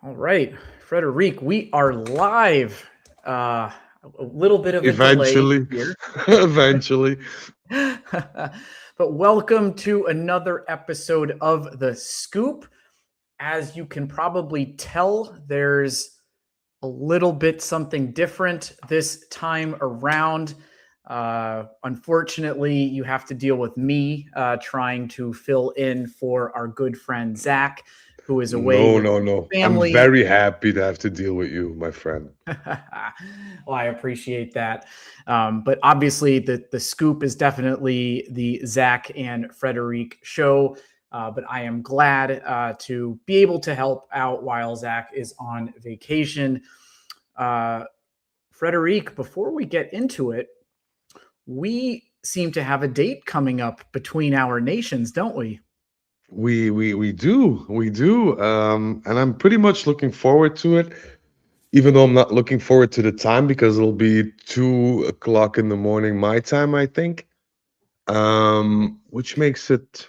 All right, Frederic, we are live. A little bit of a delay Eventually, here. eventually. But welcome to another episode of The Scoop. As you can probably tell, there's a little bit something different this time around. Unfortunately, you have to deal with me trying to fill in for our good friend Zach, who is away No, with no, his no. I'm family. very happy to have to deal with you, my friend. Well, I appreciate that. But obviously, the scoop is definitely the Zach and Frederic show. But I am glad to be able to help out while Zach is on vacation. Frederic, before we get into it, we seem to have a date coming up between our nations, don't we? We do. And I'm pretty much looking forward to it, even though I'm not looking forward to the time because it'll be 2 o'clock in the morning my time, I think. Which makes it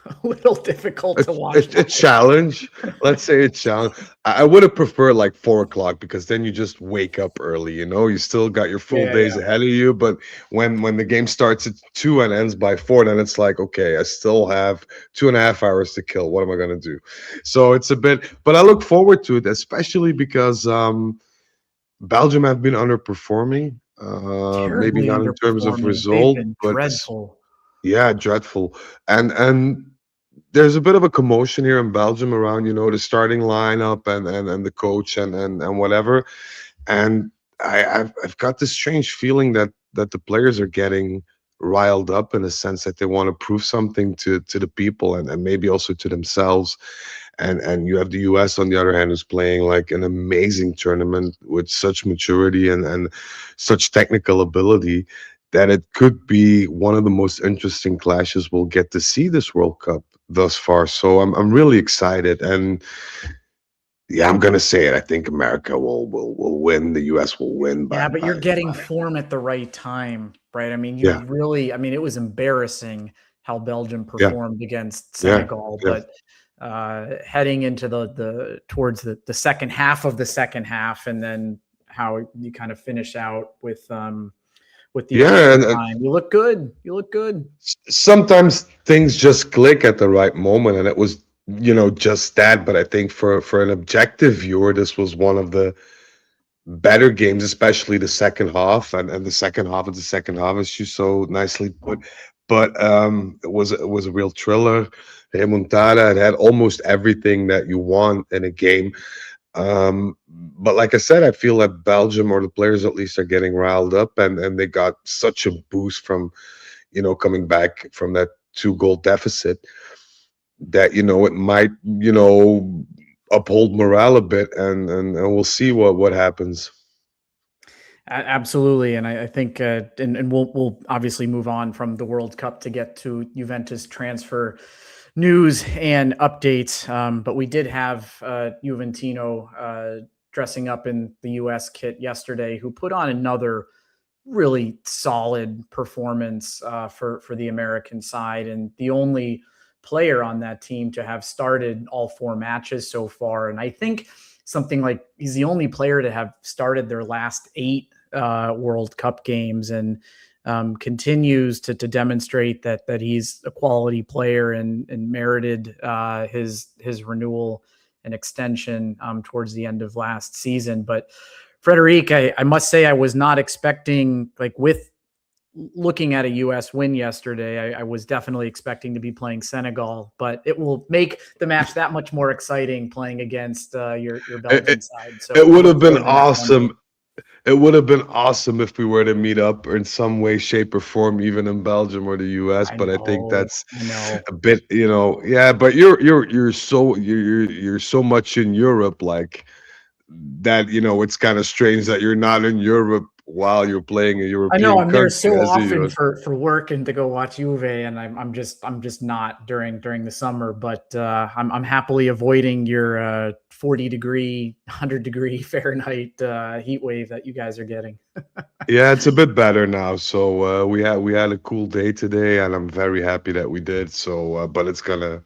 A little difficult a, to watch a live. challenge. Let's say a challenge. I would have preferred like 4 o'clock because then you just wake up early. You still got your full Yeah, days yeah. ahead of you. But when the game starts at 2 and ends by 4, then it's like, okay, I still have 2.5 hours to kill. What am I gonna do? So it's a bit, but I look forward to it, especially because Belgium have been underperforming. Maybe Terribly not in terms of underperforming. They've result, been but dreadful. yeah, dreadful. And there's a bit of a commotion here in Belgium around, the starting lineup and the coach and whatever. And I've got this strange feeling that the players are getting riled up in a sense that they want to prove something to the people and maybe also to themselves. And you have the US on the other hand who's playing like an amazing tournament with such maturity and such technical ability that it could be one of the most interesting clashes we'll get to see this World Cup thus far. So I'm really excited. And yeah, I'm gonna say it. I think America will win. The US will win Yeah, but you're getting by form at the right time, right? I mean, yeah, it was embarrassing how Belgium yeah, performed against yeah, Senegal, yeah. but heading into the towards the second half of the second half, and then how you kind of finish out with the Yeah, extra and time. You look good. You look good. sometimes things just click at the right moment, and it was just that. But I think for an objective viewer, this was one of the better games, especially the second half, and the second half of the second half, as you so nicely put. But it was a real thriller. Remontada, it had almost everything that you want in a game. But like I said, I feel that Belgium, or the players at least, are getting riled up, and they got such a boost from coming back from that 2 goal deficit that it might uphold morale a bit, and we'll see what happens. Absolutely, and I think, and we'll obviously move on from the World Cup to get to Juventus transfer news and updates. But we did have Juventino dressing up in the U.S. kit yesterday, who put on another really solid performance for the American side, and the only player on that team to have started all 4 matches so far. And I think something like he's the only player to have started their last 8 World Cup games, and continues to demonstrate that he's a quality player and merited his renewal and extension towards the end of last season. But Frederic, I must say I was not expecting, like, with looking at a U.S. win yesterday, I was definitely expecting to be playing Senegal, but it will make the match that much more exciting playing against your It, Belgian it, side. So it we would look have been forward to that one. awesome. It would have been awesome if we were to meet up in some way, shape, or form, even in Belgium or the US. But I think that's I know. a bit, yeah. But you're so much in Europe, like that. It's kind of strange that you're not in Europe while you're playing a I know European I'm there country so as the often US. for work and to go watch Juve, and I'm just not during the summer. But I'm happily avoiding your 40-degree, 100-degree Fahrenheit heat wave that you guys are getting. Yeah, it's a bit better now. So we had a cool day today, and I'm very happy that we did. So, but it's gonna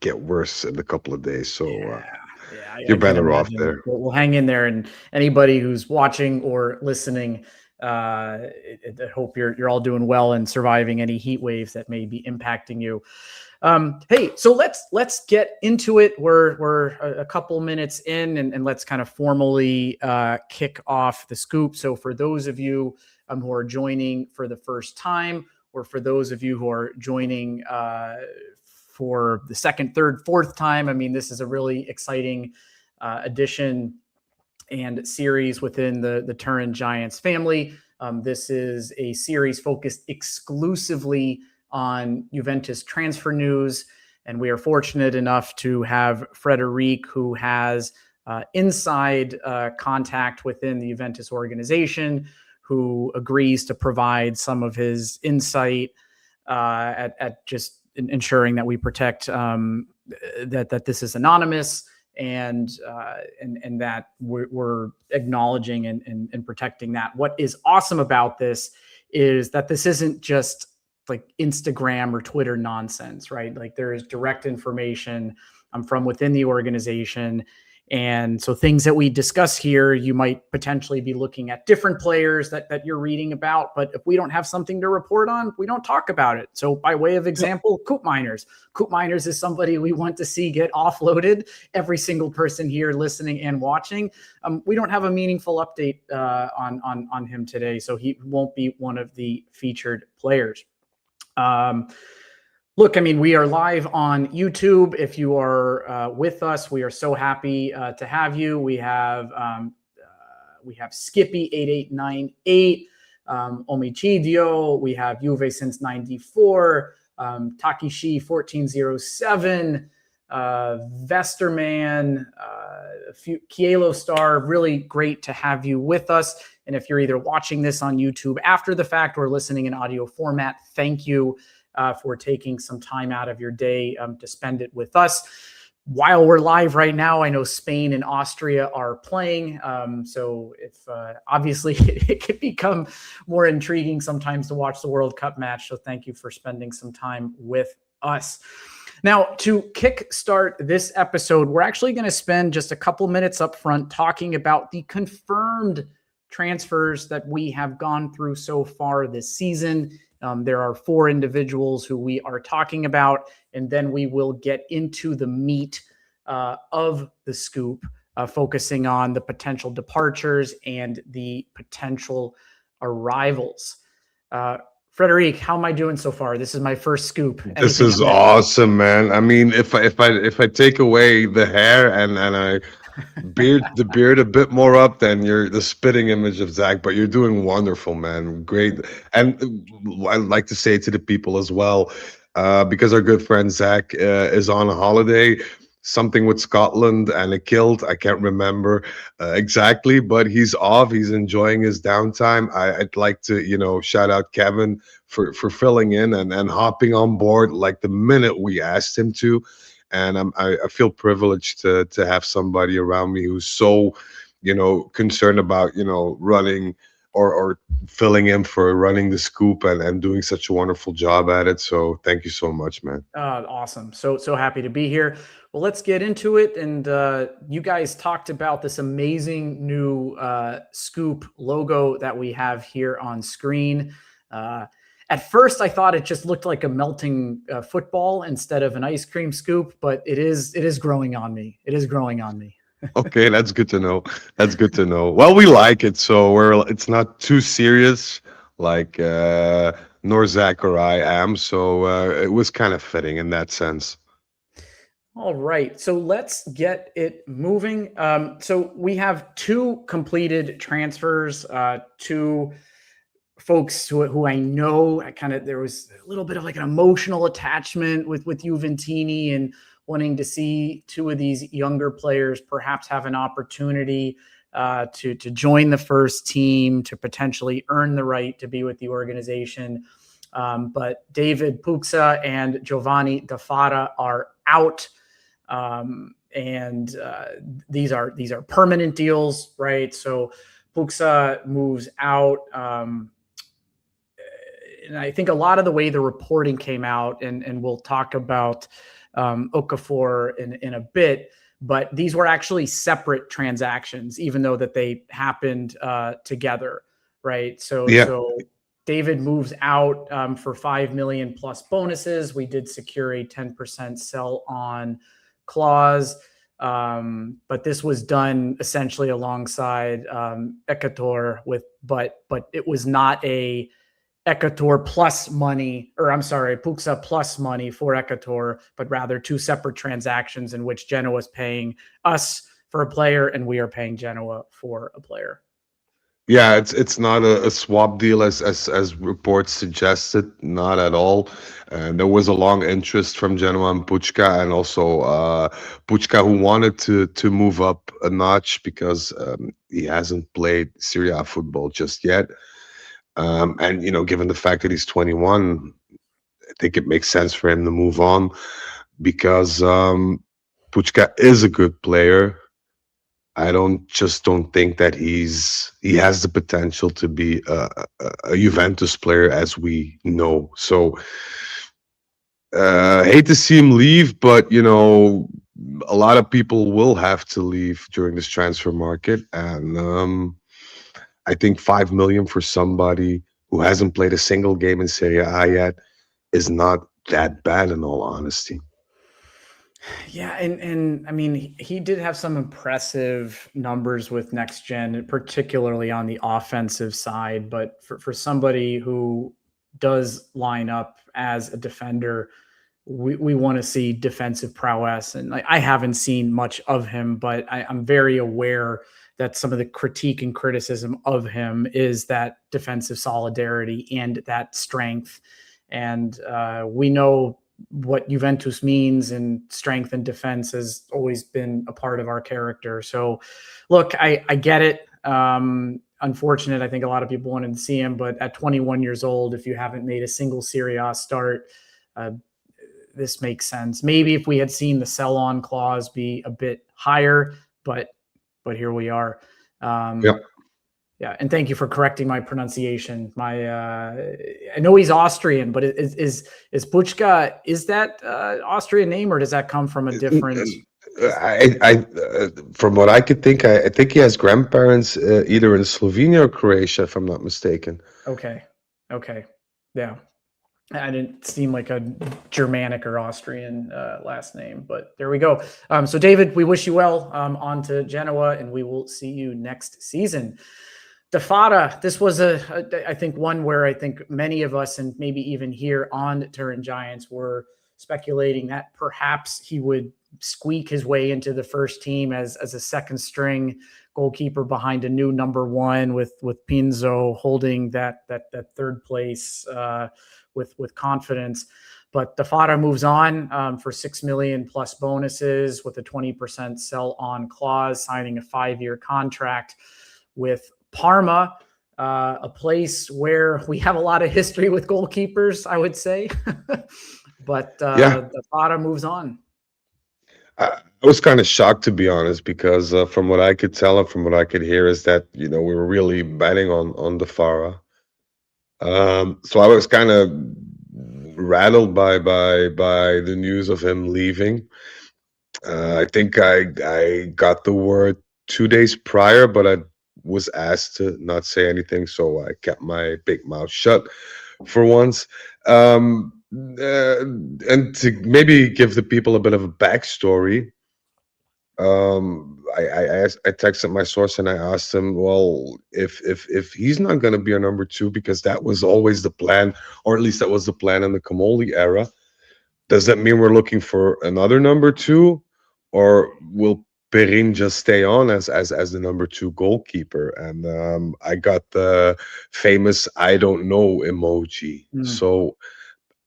get worse in a couple of days. So. Yeah. Yeah, you're I can better off imagine. there. We'll hang in there, and anybody who's watching or listening, I hope you're all doing well and surviving any heat waves that may be impacting you. Hey, so let's get into it. We're a couple minutes in, and let's kind of formally kick off the scoop. So for those of you who are joining for the first time, or for those of you who are joining for the second, third, fourth time, I mean, this is a really exciting addition and series within the Turin Giants family. This is a series focused exclusively on Juventus transfer news, and we are fortunate enough to have Frederic, who has inside contact within the Juventus organization, who agrees to provide some of his insight at just ensuring that we protect that this is anonymous, and that we're acknowledging and protecting that. What is awesome about this is that this isn't just like Instagram or Twitter nonsense, right? Like, there is direct information from within the organization. And so things that we discuss here, you might potentially be looking at different players that you're reading about, but if we don't have something to report on, we don't talk about it. So by way of example, Coop Miners. Coop Miners is somebody we want to see get offloaded. Every single person here listening and watching. We don't have a meaningful update on him today, so he won't be one of the featured players. Look, I mean, we are live on YouTube. If you are with us, we are so happy to have you. We have Skippy8898, Omichidio. We have Juve since '94, Takishi1407, Vesterman, Kielo Star. Really great to have you with us. And if you're either watching this on YouTube after the fact or listening in audio format, thank you for taking some time out of your day to spend it with us. While we're live right now, I know Spain and Austria are playing. So if obviously it could become more intriguing sometimes to watch the World Cup match. So thank you for spending some time with us. Now, to kickstart this episode, we're actually going to spend just a couple minutes up front talking about the confirmed transfers that we have gone through so far this season. There are 4 individuals who we are talking about, and then we will get into the meat of the scoop, focusing on the potential departures and the potential arrivals. Frederic, how am I doing so far? This is my first scoop. This is awesome, man. I mean, if I take away the hair and I the beard a bit more up, then you're the spitting image of Zach. But you're doing wonderful, man. Great. And I'd like to say to the people as well, because our good friend Zach is on a holiday, something with Scotland and a kilt. I can't remember exactly, but he's off. He's enjoying his downtime. I'd like to, shout out Kevin for filling in and hopping on board like the minute we asked him to. And I feel privileged to have somebody around me who's so, concerned about, running or filling in for running the scoop and doing such a wonderful job at it. So thank you so much, man. Awesome. So happy to be here. Well, let's get into it. And you guys talked about this amazing new scoop logo that we have here on screen. At first, I thought it just looked like a melting football instead of an ice cream scoop, but it is growing on me. It is growing on me. Okay, that's good to know. That's good to know. Well, we like it, so it's not too serious like nor Zach or I am. So it was kind of fitting in that sense. All right, so let's get it moving. So we have 2 completed transfers, 2 folks who I know. There was a little bit of like an emotional attachment with Juventini and wanting to see 2 of these younger players perhaps have an opportunity to join the first team, to potentially earn the right to be with the organization. But David Puksa and Giovanni Dafarra are out. And these are permanent deals, right? So Puksa moves out. And I think a lot of the way the reporting came out, and we'll talk about Okafor in a bit. But these were actually separate transactions, even though that they happened together, right? So David moves out for $5 million plus bonuses. We did secure a 10% sell on clause, but this was done essentially alongside Ekwator but it was not a Ekwator plus money, or I'm sorry, Puksa plus money for Ekwator, but rather two separate transactions in which Genoa is paying us for a player and we are paying Genoa for a player. Yeah, it's not a swap deal as reports suggested, not at all. And there was a long interest from Genoa and Puchka, and also Puchka, who wanted to move up a notch because he hasn't played Serie A football just yet. And given the fact that he's 21, I think it makes sense for him to move on because Puchka is a good player. I don't think that he has the potential to be a Juventus player as we know. So hate to see him leave, but a lot of people will have to leave during this transfer market, and I think 5 million for somebody who hasn't played a single game in Serie A yet is not that bad, in all honesty. Yeah, and I mean, he did have some impressive numbers with Next Gen, particularly on the offensive side. But for somebody who does line up as a defender, we want to see defensive prowess. And I haven't seen much of him, but I'm very aware that some of the critique and criticism of him is that defensive solidarity and that strength. And we know what Juventus means, and strength and defense has always been a part of our character. So look, I get it. Unfortunate. I think a lot of people wanted to see him, but at 21 years old, if you haven't made a single Serie A start, this makes sense. Maybe if we had seen the sell on clause be a bit higher, but here we are. Yeah, and thank you for correcting my pronunciation. I know he's Austrian, but is Puchka, is that Austrian name, or does that come from a different? From what I could think, I think he has grandparents either in Slovenia or Croatia, if I'm not mistaken. Okay, yeah. I didn't seem like a Germanic or Austrian last name, but there we go. So David, we wish you well on to Genoa, and we will see you next season. Dafarra, this was I think one where I think many of us, and maybe even here on Turin Giants, were speculating that perhaps he would squeak his way into the first team as a second string goalkeeper behind a new number one with Pinzo holding that third place with confidence. But Dafarra moves on for 6 million plus bonuses with a 20% sell on clause, signing a 5-year contract with Parma, a place where we have a lot of history with goalkeepers, I would say. But Dafarra moves on. I was kind of shocked, to be honest, because from what I could tell and from what I could hear is that we were really betting on Dafarra. So I was kind of rattled by the news of him leaving. I think I got the word 2 days prior, but I was asked to not say anything, so I kept my big mouth shut for once. And to maybe give the people a bit of a backstory, I texted my source and I asked him, well, if he's not going to be a number two, because that was always the plan, or at least that was the plan in the Camoli era, does that mean we're looking for another number two, or will Perin just stay on as the number two goalkeeper? And I got the famous "I don't know" emoji. So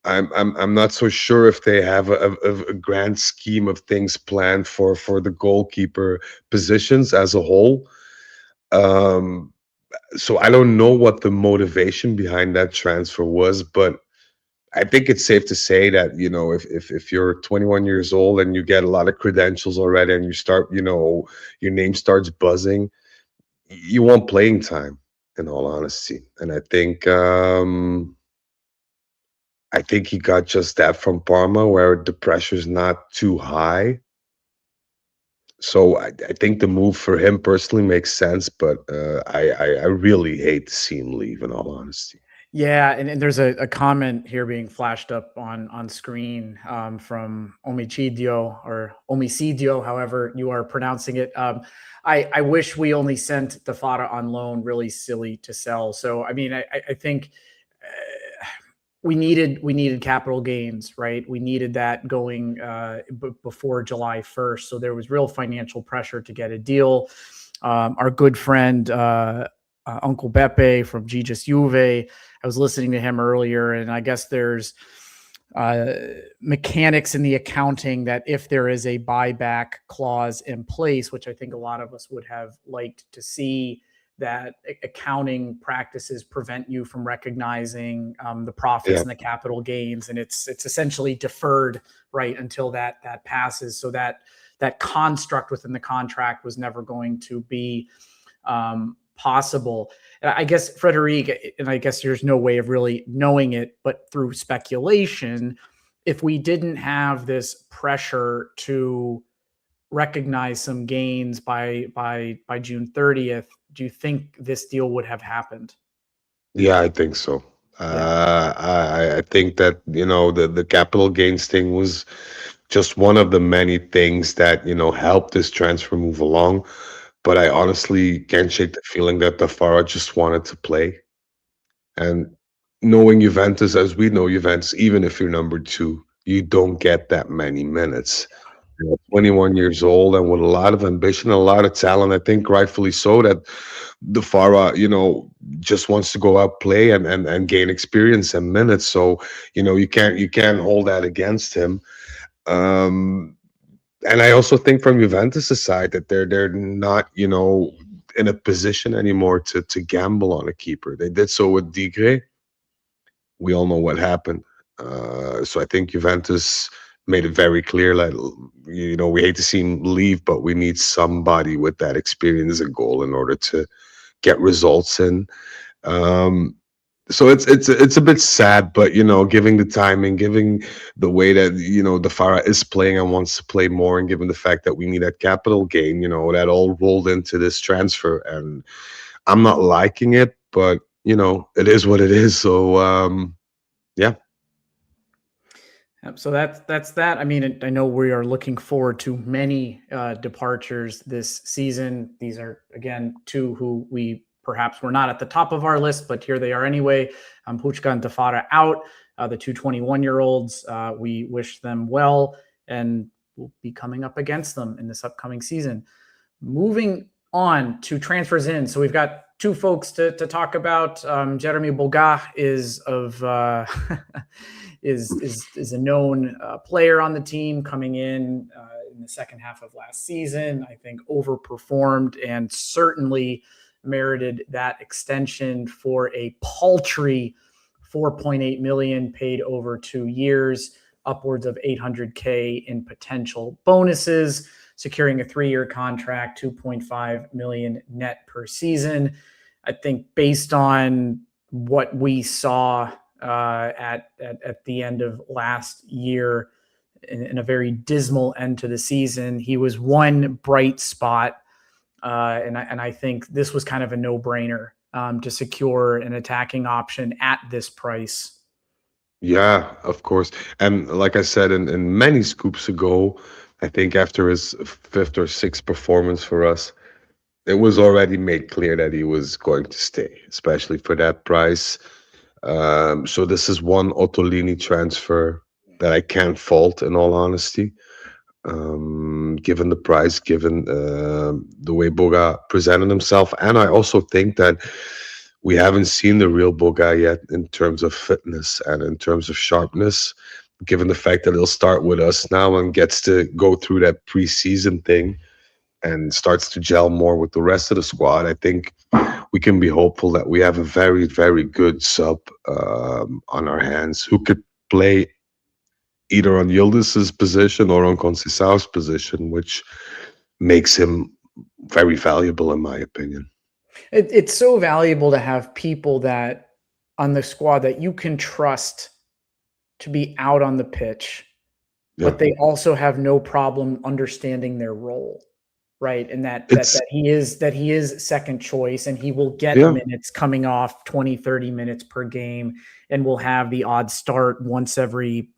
I'm not so sure if they have a grand scheme of things planned for the goalkeeper positions as a whole. So I don't know what the motivation behind that transfer was, but I think it's safe to say that if you're 21 years old and you get a lot of credentials already and you start your name starts buzzing, you want playing time, in all honesty. And I think I think he got just that from Parma, where the pressure's not too high. So I think the move for him personally makes sense, but I really hate to see him leave. In all honesty, Yeah, and there's a comment here being flashed up on screen from Omicidio or Homicidio, however you are pronouncing it. I wish we only sent Dafarra on loan. Really silly to sell. So I mean, I think we needed capital gains, right? We needed that going before July 1st. So there was real financial pressure to get a deal. Our good friend Uncle Beppe from Gigas Juve, I was listening to him earlier, and I guess there's mechanics in the accounting that if there is a buyback clause in place, which I think a lot of us would have liked to see, that accounting practices prevent you from recognizing the profits yeah, and the capital gains, and it's essentially deferred right until that passes. So that construct within the contract was never going to be possible. I guess, Frederic, and I guess there's no way of really knowing it, but through speculation, if we didn't have this pressure to recognize some gains by June 30th, do you think this deal would have happened? yeah, I think so. Yeah. I think that the capital gains thing was just one of the many things that helped this transfer move along. But I honestly can't shake the feeling that Dafarra just wanted to play. And knowing Juventus as we know Juventus, even if you're number two, you don't get that many minutes. 21 years old and with a lot of ambition, a lot of talent. I think rightfully so that Dafarra, just wants to go out, play and gain experience and minutes. So, you can't hold that against him. Um, and I also think from Juventus' side that they're not, in a position anymore to gamble on a keeper. They did so with Digre. We all know what happened. So I think Juventus made it very clear that we hate to see him leave, but we need somebody with that experience and goal in order to get results in. Um, so it's a bit sad, but giving the timing, giving the way that Dafarra is playing and wants to play more, and given the fact that we need that capital gain, that all rolled into this transfer, and I'm not liking it, but it is what it is. So yeah. So that's that. I mean, I know we are looking forward to many departures this season. These are, again, two who we perhaps were not at the top of our list, but here they are anyway. Puksa and Dafarra out. The two 21-year-olds, we wish them well, and we'll be coming up against them in this upcoming season. Moving on to transfers in. So we've got two folks to talk about. Jeremy Boga is of is a known player on the team, coming in the second half of last season. I think overperformed and certainly merited that extension for a paltry 4.8 million paid over 2 years, upwards of 800K in potential bonuses, securing a 3-year contract, 2.5 million net per season. I think based on what we saw at the end of last year, in a very dismal end to the season, he was one bright spot, and I think this was kind of a no-brainer to secure an attacking option at this price. Yeah, of course. And like I said in many scoops ago, I think after his fifth or sixth performance for us, it was already made clear that he was going to stay, especially for that price. So this is one Ottolini transfer that I can't fault, in all honesty, given the price, given the way Boga presented himself. And I also think that we haven't seen the real Boga yet in terms of fitness and in terms of sharpness, given the fact that he'll start with us now and gets to go through that preseason thing and starts to gel more with the rest of the squad. I think we can be hopeful that we have a very, very good sub on our hands who could play either on Yildiz's position or on Conceição's position, which makes him very valuable, in my opinion. It's so valuable to have people that on the squad that you can trust to be out on the pitch, Yeah. but they also have no problem understanding their role, right? And that It's he is second choice, and he will get yeah. minutes coming off 20, 30 minutes per game, and will have the odd start once every,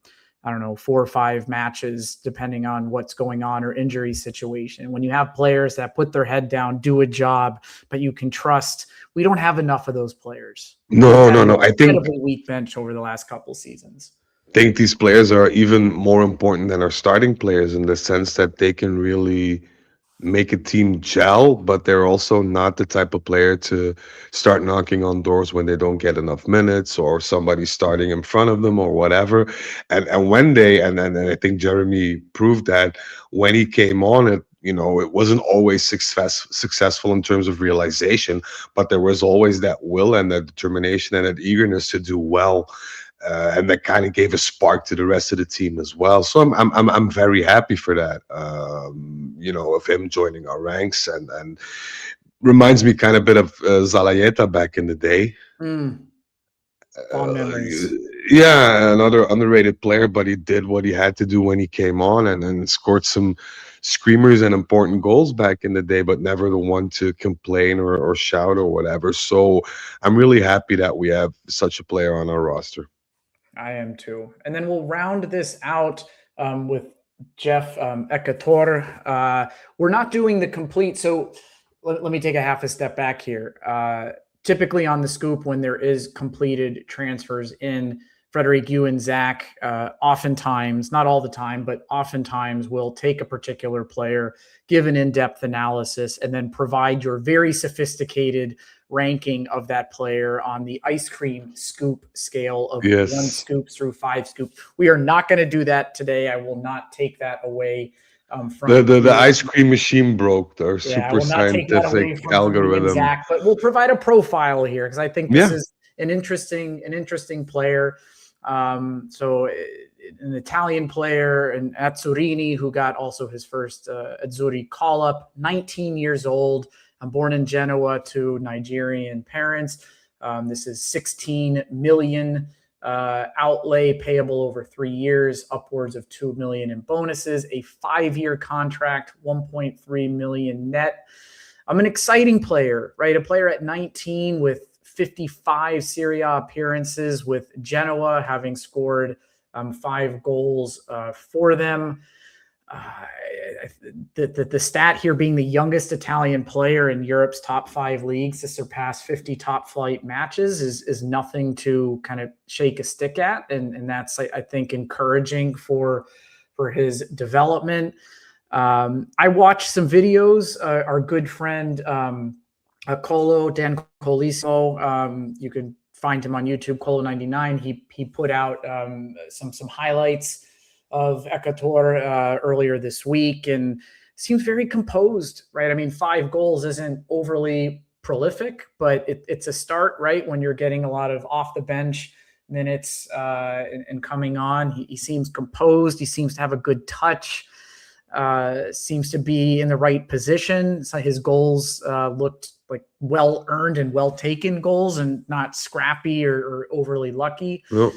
I don't know, 4 or 5 matches, depending on what's going on or injury situation. When you have players that put their head down, do a job, but you can trust, we don't have enough of those players. No, We've had no, an no. I incredibly weak bench over the last couple seasons. think these players are even more important than our starting players in the sense that they can really make a team gel, but they're also not the type of player to start knocking on doors when they don't get enough minutes or somebody starting in front of them or whatever. And when they and I think Jeremy proved that when he came on, it wasn't always successful in terms of realization, but there was always that will and that determination and that eagerness to do well. And that kind of gave a spark to the rest of the team as well. So I'm very happy for that. Of him joining our ranks and reminds me kind of a bit of Zalayeta back in the day. Fond memories. Yeah, another underrated player, but he did what he had to do when he came on and scored some screamers and important goals back in the day, but never the one to complain or shout or whatever. So I'm really happy that we have such a player on our roster. I am too. And then we'll round this out with Jeff Ekwator. We're not doing the complete. So let me take a half a step back here. Typically on the scoop, when there is completed transfers in, Frederic, you and Zach, oftentimes, not all the time, but oftentimes will take a particular player, give an in-depth analysis, and then provide your very sophisticated ranking of that player on the ice cream scoop scale of 1 scoop through 5 scoop. We are not going to do that today. I will not take that away from the ice cream machine broke our I super will not take that away scientific from me and algorithm. Zach, but we'll provide a profile here because I think this is an interesting player. So an Italian player, and Azzurini, who got also his first Azzurri call-up, 19 years old, born in Genoa to Nigerian parents. This is 16 million outlay payable over 3 years, upwards of 2 million in bonuses, a 5-year contract, 1.3 million net. I'm an exciting player, right? A player at 19 with 55 Serie A appearances with Genoa, having scored 5 goals for them. The stat here being the youngest Italian player in Europe's top 5 leagues to surpass 50 top flight matches is nothing to kind of shake a stick at. And that's, I think, encouraging for his development. I watched some videos. Our good friend, Kolo, Dan Colissimo, you could find him on YouTube, Kolo99. He put out some highlights of Ekwator earlier this week, and seems very composed, right? I mean, 5 goals isn't overly prolific, but it's a start, right? When you're getting a lot of off the bench minutes and coming on, he seems composed. He seems to have a good touch. Seems to be in the right position. So his goals looked like well earned and well taken goals, and not scrappy or overly lucky. No.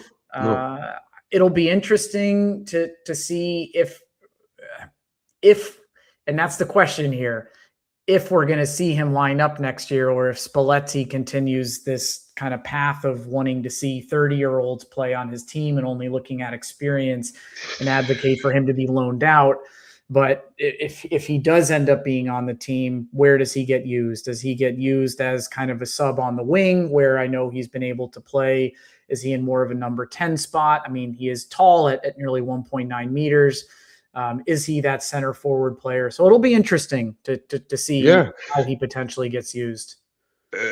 It'll be interesting to see if, and that's the question here, if we're going to see him line up next year, or if Spalletti continues this kind of path of wanting to see 30-year-olds play on his team and only looking at experience and advocate for him to be loaned out. But if he does end up being on the team, where does he get used? Does he get used as kind of a sub on the wing, where I know he's been able to play? Is he in more of a number 10 spot? I mean, he is tall at nearly 1.9 meters. Is he that center forward player? So it'll be interesting to see how he potentially gets used.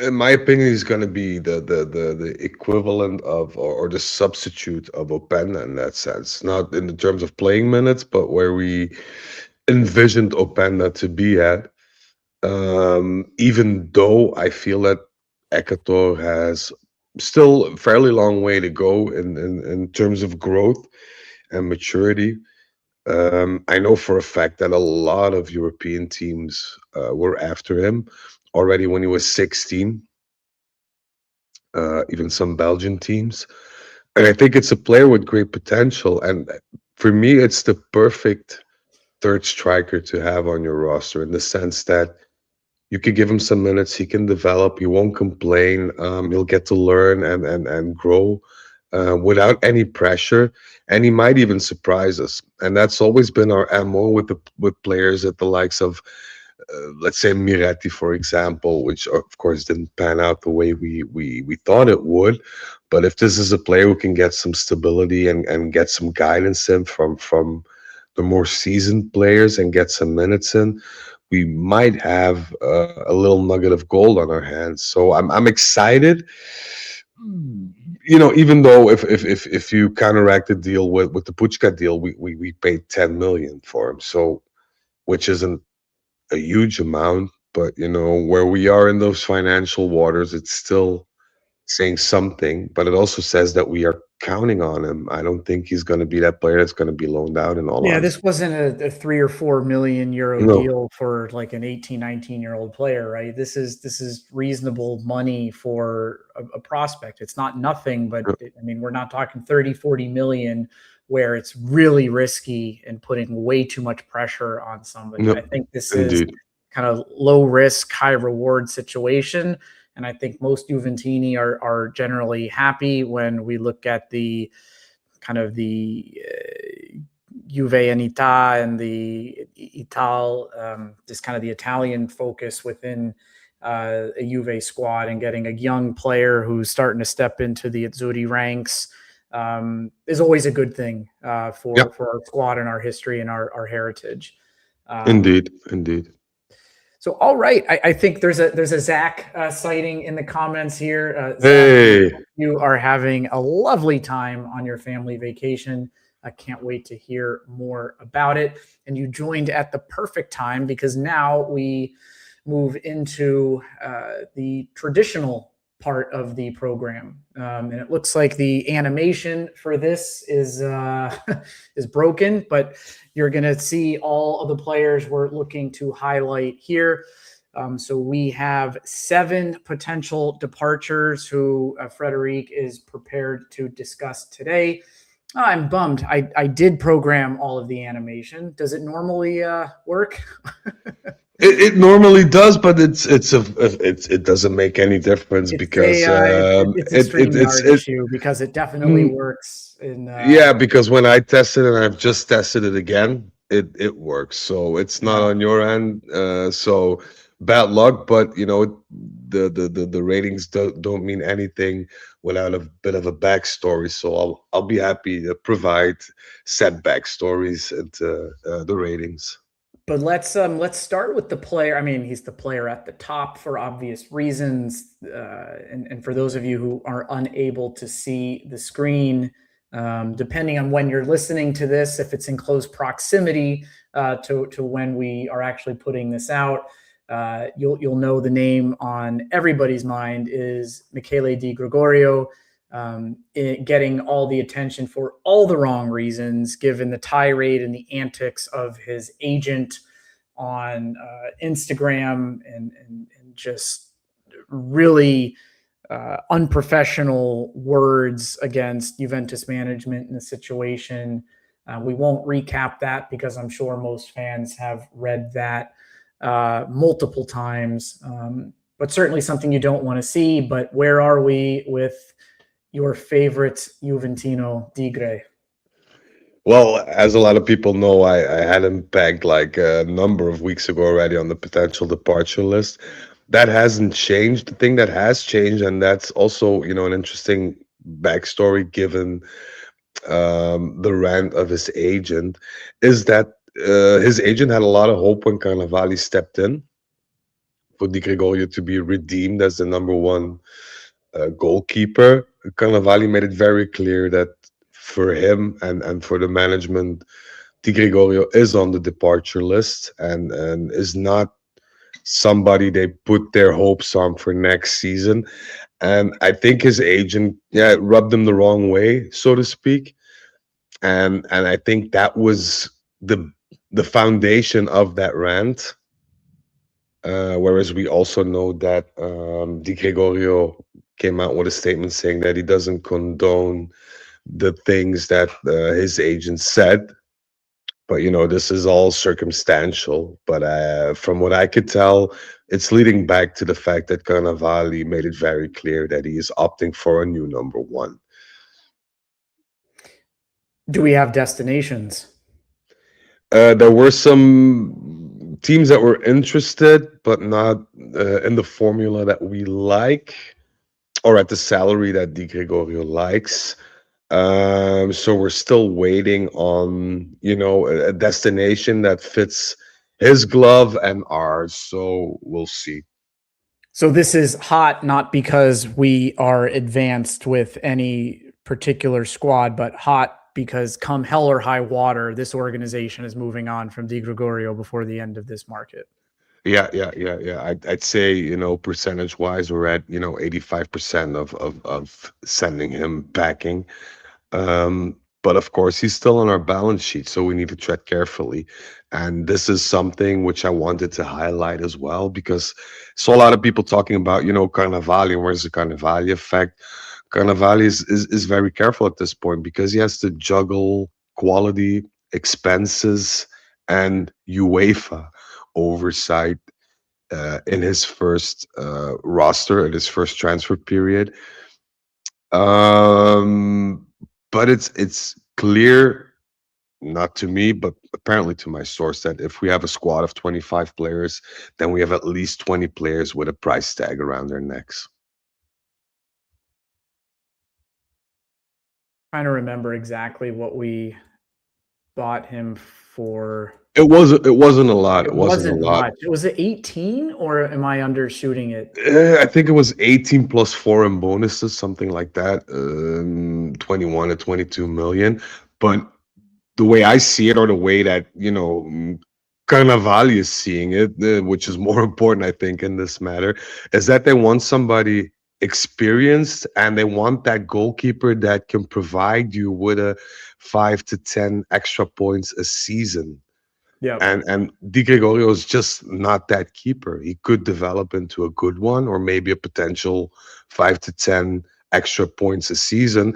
In my opinion, he's going to be the equivalent of or the substitute of Openda in that sense. Not in the terms of playing minutes, but where we envisioned Openda to be at. Even though I feel that Ekwator has still a fairly long way to go in terms of growth and maturity. I know for a fact that a lot of European teams were after him already when he was 16, even some Belgian teams. And I think it's a player with great potential. And for me, it's the perfect third striker to have on your roster in the sense that you could give him some minutes, he can develop, he won't complain, he'll get to learn and grow without any pressure, and he might even surprise us. And that's always been our MO with players at the likes of let's say Miretti, for example, which of course didn't pan out the way we thought it would. But if this is a player who can get some stability and get some guidance in from the more seasoned players and get some minutes in, we might have a little nugget of gold on our hands. So I'm excited. Even though if you counteract the deal with the Puchka deal, we paid 10 million for him, so which isn't a huge amount, but where we are in those financial waters, it's still saying something, but it also says that we are counting on him. I don't think he's going to be that player that's going to be loaned out, in all Yeah, honesty. this wasn't a 3 or 4 million euro No, deal for like an 18, 19-year-old player, right? This is reasonable money for a prospect. It's not nothing, but I mean, we're not talking 30, 40 million where it's really risky and putting way too much pressure on somebody. no, I think this is indeed. kind of low risk, high reward situation. And I think most Juventini are generally happy when we look at the kind of the Juve and Ita and the Ital, just kind of the Italian focus within a Juve squad, and getting a young player who's starting to step into the Azzurri ranks is always a good thing Yeah, for our squad and our history and our heritage. Um, indeed, indeed. so, all right, I think there's a Zach sighting in the comments here. Zach, Hey, you are having a lovely time on your family vacation. I can't wait to hear more about it. And you joined at the perfect time, because now we move into the traditional part of the program, and it looks like the animation for this is is broken, but you're going to see all of the players we're looking to highlight here. So we have 7 potential departures who Frederic is prepared to discuss today. I'm bummed. I did program all of the animation. Does it normally work? it normally does, but it doesn't make any difference because It's a StreamYard issue, because it definitely mm, works in yeah, because when I tested and I've just tested it again, it works. So it's not yeah. on your end. So bad luck, but the ratings don't mean anything without a bit of a backstory. So I'll be happy to provide set backstories into the ratings. But let's start with the player. I mean, he's the player at the top for obvious reasons. And for those of you who are unable to see the screen, depending on when you're listening to this, if it's in close proximity to when we are actually putting this out, you'll know the name on everybody's mind is Michele Di Gregorio, getting all the attention for all the wrong reasons, given the tirade and the antics of his agent on Instagram, and just really unprofessional words against Juventus management in the situation. We won't recap that, because I'm sure most fans have read that multiple times, but certainly something you don't want to see. But where are we with your favorite Juventino Tigre? Well, as a lot of people know, I had him pegged like a number of weeks ago already on the potential departure list. That hasn't changed. The thing that has changed, and that's also, an interesting backstory given the rant of his agent, is that his agent had a lot of hope when Carnevali stepped in for Di Gregorio to be redeemed as the number one goalkeeper. Carnevali made it very clear that for him and for the management, Di Gregorio is on the departure list and is not somebody they put their hopes on for next season. And I think his agent, yeah, rubbed him the wrong way, so to speak. And I think that was the foundation of that rant. Whereas we also know that Di Gregorio came out with a statement saying that he doesn't condone the things that his agent said. But this is all circumstantial. But from what I could tell, it's leading back to the fact that Carnevali made it very clear that he is opting for a new number one. Do we have destinations? There were some teams that were interested, but not in the formula that we like or at the salary that Di Gregorio likes. So we're still waiting on, a destination that fits his glove and ours. So we'll see. So this is hot not because we are advanced with any particular squad, but hot because come hell or high water, this organization is moving on from Di Gregorio before the end of this market. Yeah. I'd say, percentage wise, we're at, 85% of sending him packing. But of course, he's still on our balance sheet, so we need to tread carefully. And this is something which I wanted to highlight as well, because saw a lot of people talking about, Carnevali and where's the Carnevali effect. Carnevali is very careful at this point because he has to juggle quality, expenses, and UEFA oversight in his first roster, in his first transfer period. But it's clear, not to me, but apparently to my source, that if we have a squad of 25 players, then we have at least 20 players with a price tag around their necks. Trying to remember exactly what we bought him for. It wasn't a lot. It wasn't a lot. Much. Was it 18 or am I undershooting it? I think it was 18 plus 4 in bonuses, something like that. 21 to 22 million. But the way I see it, or the way that Carnevali is seeing it, which is more important, I think, in this matter, is that they want somebody experienced and they want that goalkeeper that can provide you with a 5 to 10 extra points a season. Yeah. And Di Gregorio is just not that keeper. He could develop into a good one, or maybe a potential 5 to 10 extra points a season,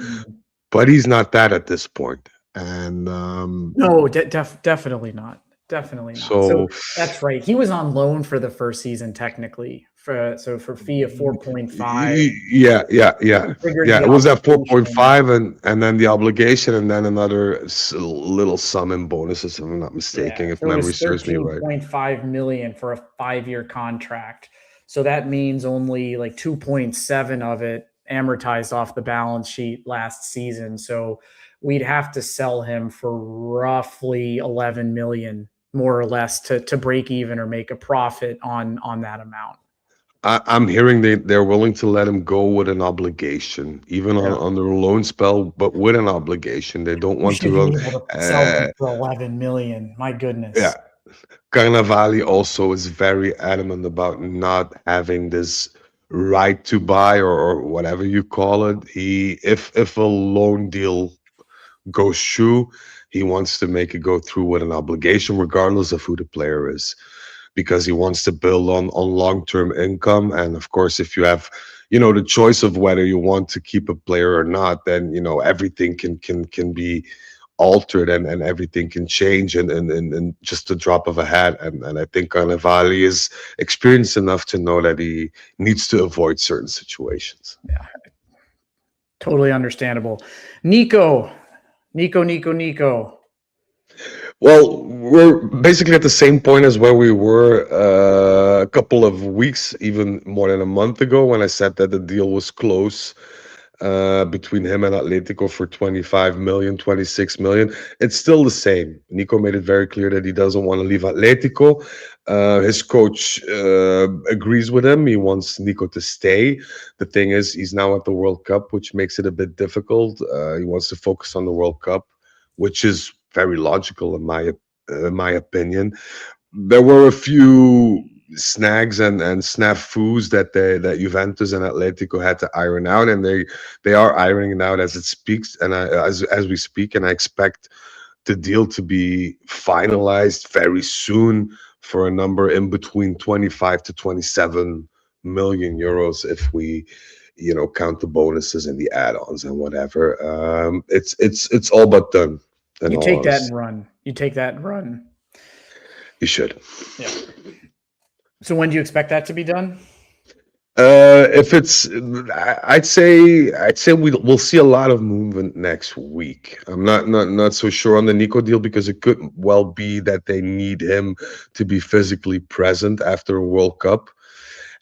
but he's not that at this point. And no, definitely not. Definitely not. So that's right. He was on loan for the first season, technically. For fee of 4.5. Yeah. It was at 4.5, and then the obligation, and then another little sum in bonuses, if I'm not mistaken, if memory serves me right. 13.5 million for a 5-year contract. So that means only like 2.7 of it amortized off the balance sheet last season. So we'd have to sell him for roughly 11 million, more or less, to break even or make a profit on that amount. I'm hearing they're willing to let him go with an obligation, even on their loan spell, but with an obligation. They don't want to sell him for 11 million. My goodness. Yeah. Carnevali also is very adamant about not having this right to buy, or whatever you call it. If a loan deal goes through, he wants to make it go through with an obligation, regardless of who the player is, because he wants to build on long-term income. And of course, if you have the choice of whether you want to keep a player or not, then everything can be altered, and everything can change in just a drop of a hat. And I think Carnevali is experienced enough to know that he needs to avoid certain situations. Yeah, totally understandable. Nico. Well, we're basically at the same point as where we were a couple of weeks, even more than a month ago, when I said that the deal was close between him and Atletico for 25 million, 26 million. It's still the same. Nico made it very clear that he doesn't want to leave Atletico. His coach agrees with him. He wants Nico to stay. The thing is, he's now at the World Cup, which makes it a bit difficult. He wants to focus on the World Cup, which is very logical in my opinion. There were a few snags and snafus that Juventus and Atletico had to iron out, and they are ironing it out as it speaks, and as we speak, and I expect the deal to be finalized very soon for a number in between 25 to 27 million euros, if we count the bonuses and the add-ons and whatever. It's all but done. In You all take that and honesty, run. You take that and run. you should. Yeah. So when do you expect that to be done? If it's, I'd say we'll see a lot of movement next week. I'm not so sure on the Nico deal because it could well be that they need him to be physically present after a World Cup,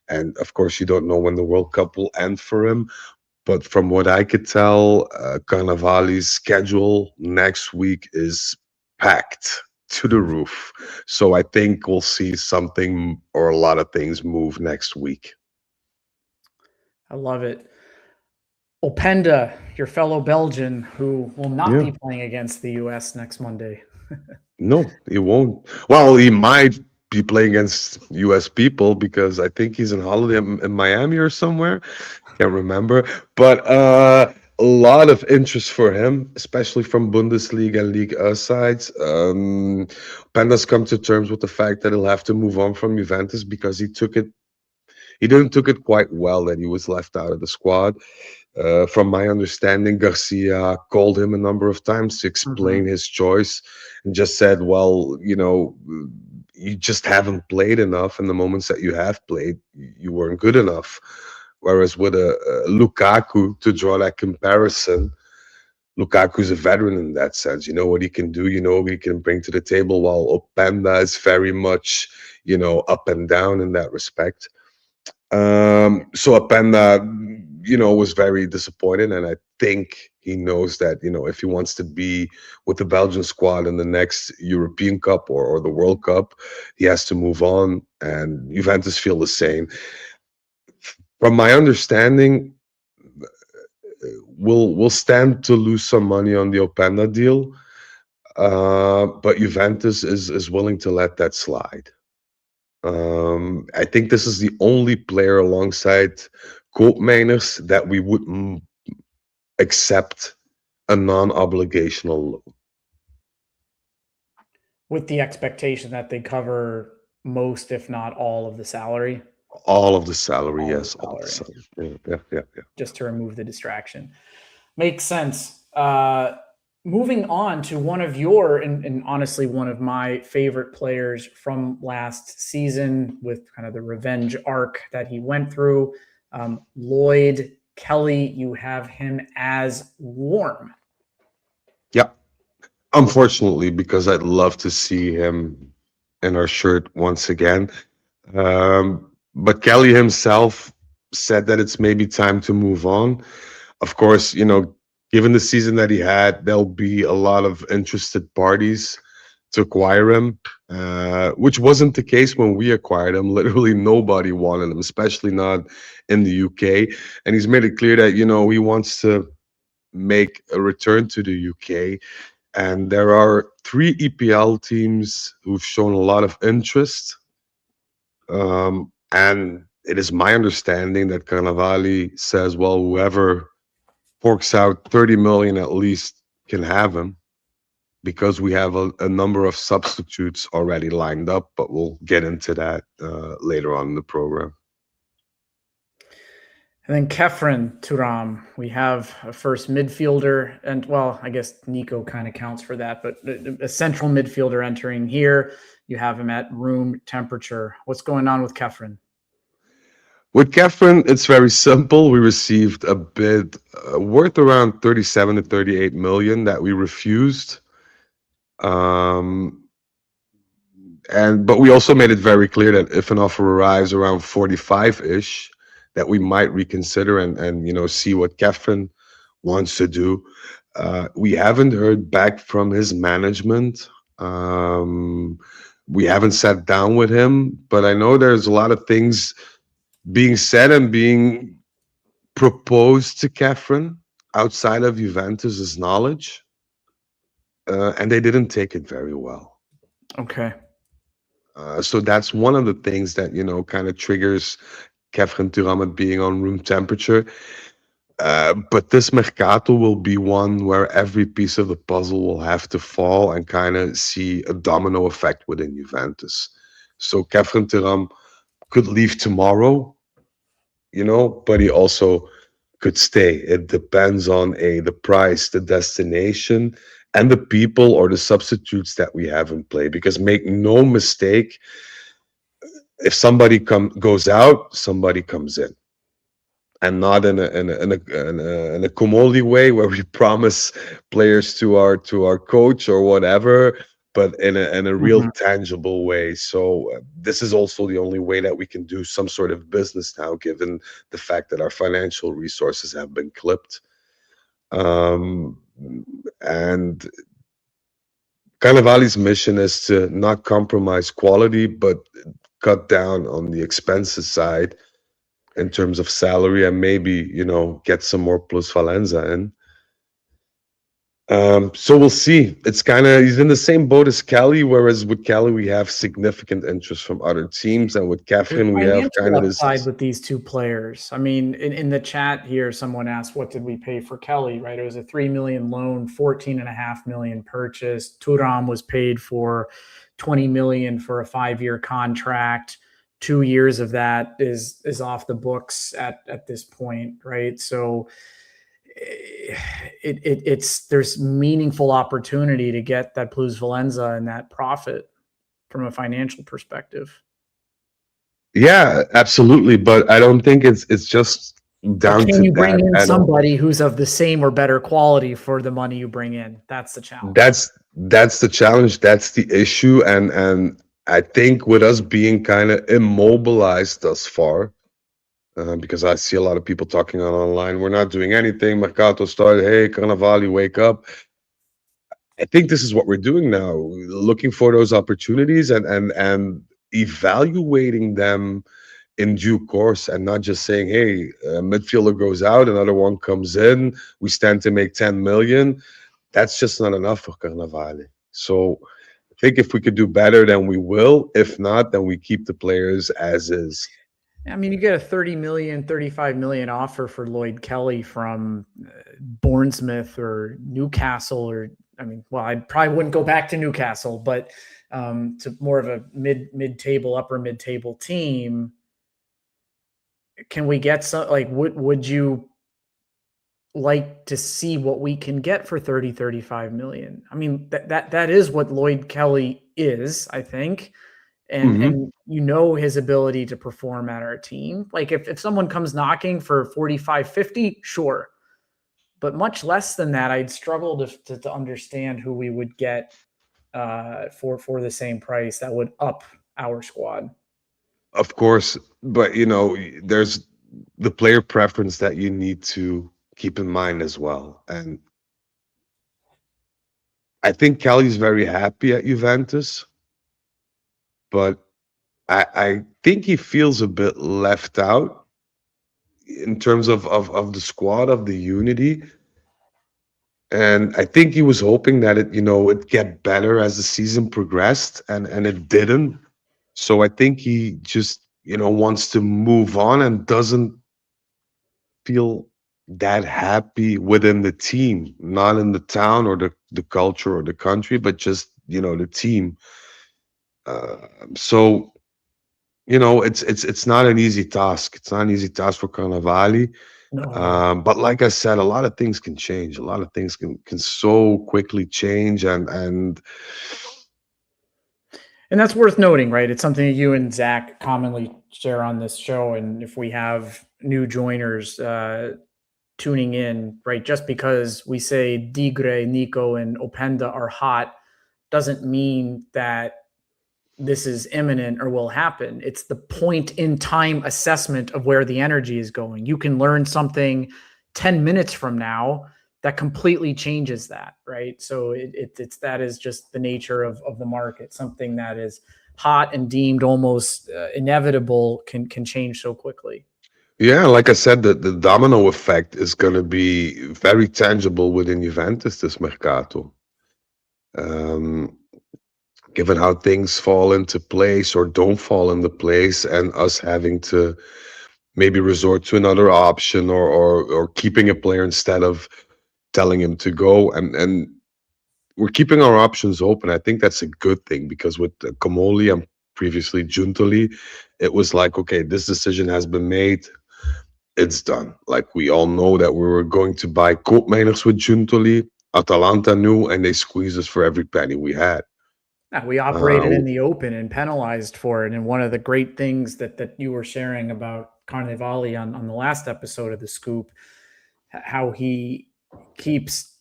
and of course you don't know when the World Cup will end for him. But from what I could tell, Carnevali's schedule next week is packed to the roof. So I think we'll see something or a lot of things move next week. I love it. Openda, your fellow Belgian, who will not Yeah. be playing against the US next Monday. No, he won't. Well, he might be playing against US people because I think he's on holiday in Miami or somewhere. Can't remember. But a lot of interest for him, especially from Bundesliga and Ligue 1 sides. Penda's come to terms with the fact that he'll have to move on from Juventus because he didn't took it quite well that he was left out of the squad. From my understanding, Garcia called him a number of times to explain his choice and just said, well, you just haven't played enough. And the moments that you have played, you weren't good enough. Whereas with a Lukaku, to draw that comparison, Lukaku's a veteran in that sense. You know what he can do, you know what he can bring to the table, while Openda is very much, up and down in that respect. So Openda, was very disappointed, and I think he knows that, if he wants to be with the Belgian squad in the next European Cup or the World Cup, he has to move on, and Juventus feel the same. From my understanding, we'll stand to lose some money on the Openda deal, but Juventus is willing to let that slide. I think this is the only player alongside Koopmeiners that we would accept a non-obligational loan. With the expectation that they cover most, if not all, of the salary. All of the salary, All yes. the All the salary. salary. Yeah. Just to remove the distraction. Makes sense. Moving on to one of your, and honestly, one of my favorite players from last season with kind of the revenge arc that he went through, Lloyd. Kelly, you have him as warm. Yeah. Unfortunately, because I'd love to see him in our shirt once again. But Kelly himself said that it's maybe time to move on. Of course, given the season that he had, there'll be a lot of interested parties to acquire him, which wasn't the case when we acquired him. Literally nobody wanted him, especially not in the UK. And he's made it clear that, he wants to make a return to the UK. And there are 3 EPL teams who've shown a lot of interest. And it is my understanding that Carnevali says, well, whoever forks out 30 million at least can have him, because we have a number of substitutes already lined up, but we'll get into that later on in the program. And then Khephren, Thuram, we have a first midfielder, and well, I guess Nico kind of counts for that, but a central midfielder entering here. You have him at room temperature. What's going on with Khephren? With Khephren, it's very simple. We received a bid worth around 37 to 38 million that we refused. But we also made it very clear that if an offer arrives around 45-ish, that we might reconsider and see what Khephren wants to do. We haven't heard back from his management. We haven't sat down with him, but I know there's a lot of things being said and being proposed to Khephren outside of Juventus's knowledge, and they didn't take it very well. Okay. So that's one of the things that kind of triggers Khephren Thuram being on room temperature. But this mercato will be one where every piece of the puzzle will have to fall and kind of see a domino effect within Juventus. So Khephren Thuram could leave tomorrow, but he also could stay. It depends on the price, the destination, and the people or the substitutes that we have in play. Because make no mistake, if somebody goes out, somebody comes in, and not in a commodity way where we promise players to our coach or whatever, but in a real Mhm. tangible way. So this is also the only way that we can do some sort of business now, given the fact that our financial resources have been clipped. Um, and Carnevali's mission is to not compromise quality, but cut down on the expenses side in terms of salary, and maybe, get some more plus Valenza in. So we'll see. It's kind of, he's in the same boat as Kelly, whereas with Kelly we have significant interest from other teams, and with There's Khephren we have kind financial of upside this. with these two players. I mean, in the chat here, someone asked, what did we pay for Kelly, right? It was a 3 million loan, 14.5 million purchase. Thuram was paid for 20 million for a 5-year contract. 2 years of that is off the books at this point, right? So it's there's meaningful opportunity to get that plus valenza and that profit from a financial perspective. Yeah, absolutely, but I don't think it's just But down can to you bring that in at all. somebody who's of the same or better quality for the money you bring in? That's the challenge. That's the challenge. That's the issue, and I think with us being kind of immobilized thus far, because I see a lot of people talking online, we're not doing anything. Mercato started. Hey, Carnevali, wake up. I think this is what we're doing now, looking for those opportunities and evaluating them in due course, and not just saying, "Hey, a midfielder goes out, another one comes in, we stand to make 10 million." That's just not enough for Carnevali. So I think if we could do better, then we will. If not, then we keep the players as is. I mean, you get a 30 million, 35 million offer for Lloyd Kelly from Bournemouth or Newcastle, or I mean, well, I probably wouldn't go back to Newcastle, but to more of a mid-table, upper mid-table team. Can we get some, like, would you like to see what we can get for 30, 35 million? I mean, that is what Lloyd Kelly is, I think. Hmm. And you know his ability to perform at our team. Like if someone comes knocking for 45, 50, sure. But much less than that, I'd struggle to understand who we would get for the same price that would up our squad. Of course, but there's the player preference that you need to keep in mind as well. And I think Kelly's very happy at Juventus, but I think he feels a bit left out in terms of the squad, of the unity. And I think he was hoping that it get better as the season progressed, and it didn't. So I think he just, wants to move on and doesn't feel that happy within the team, not in the town or the culture or the country, but just, the team. So, it's not an easy task. It's not an easy task for Carnevali. No. But like I said, a lot of things can change. A lot of things can so quickly change, And that's worth noting, right? It's something that you and Zach commonly share on this show. And if we have new joiners tuning in, right, just because we say Digre, Nico, and Openda are hot doesn't mean that this is imminent or will happen. It's the point in time assessment of where the energy is going. You can learn something 10 minutes from now that completely changes that, right? So it's that is just the nature of the market. Something that is hot and deemed almost inevitable can change so quickly. yeah, like I said, the domino effect is going to be very tangible within Juventus this mercato. Um, Given how things fall into place or don't fall into place, and us having to maybe resort to another option, or keeping a player instead of telling him to go, and we're keeping our options open. I think that's a good thing, because with Comoli and previously Giuntoli, it was like, okay, this decision has been made. it's done. Like, we all know that we were going to buy Koopmeiners with Giuntoli. Atalanta knew, and they squeezed us for every penny we had. Yeah, we operated in the open and penalized for it. And one of the great things that you were sharing about Carnevali on the last episode of The Scoop, how he keeps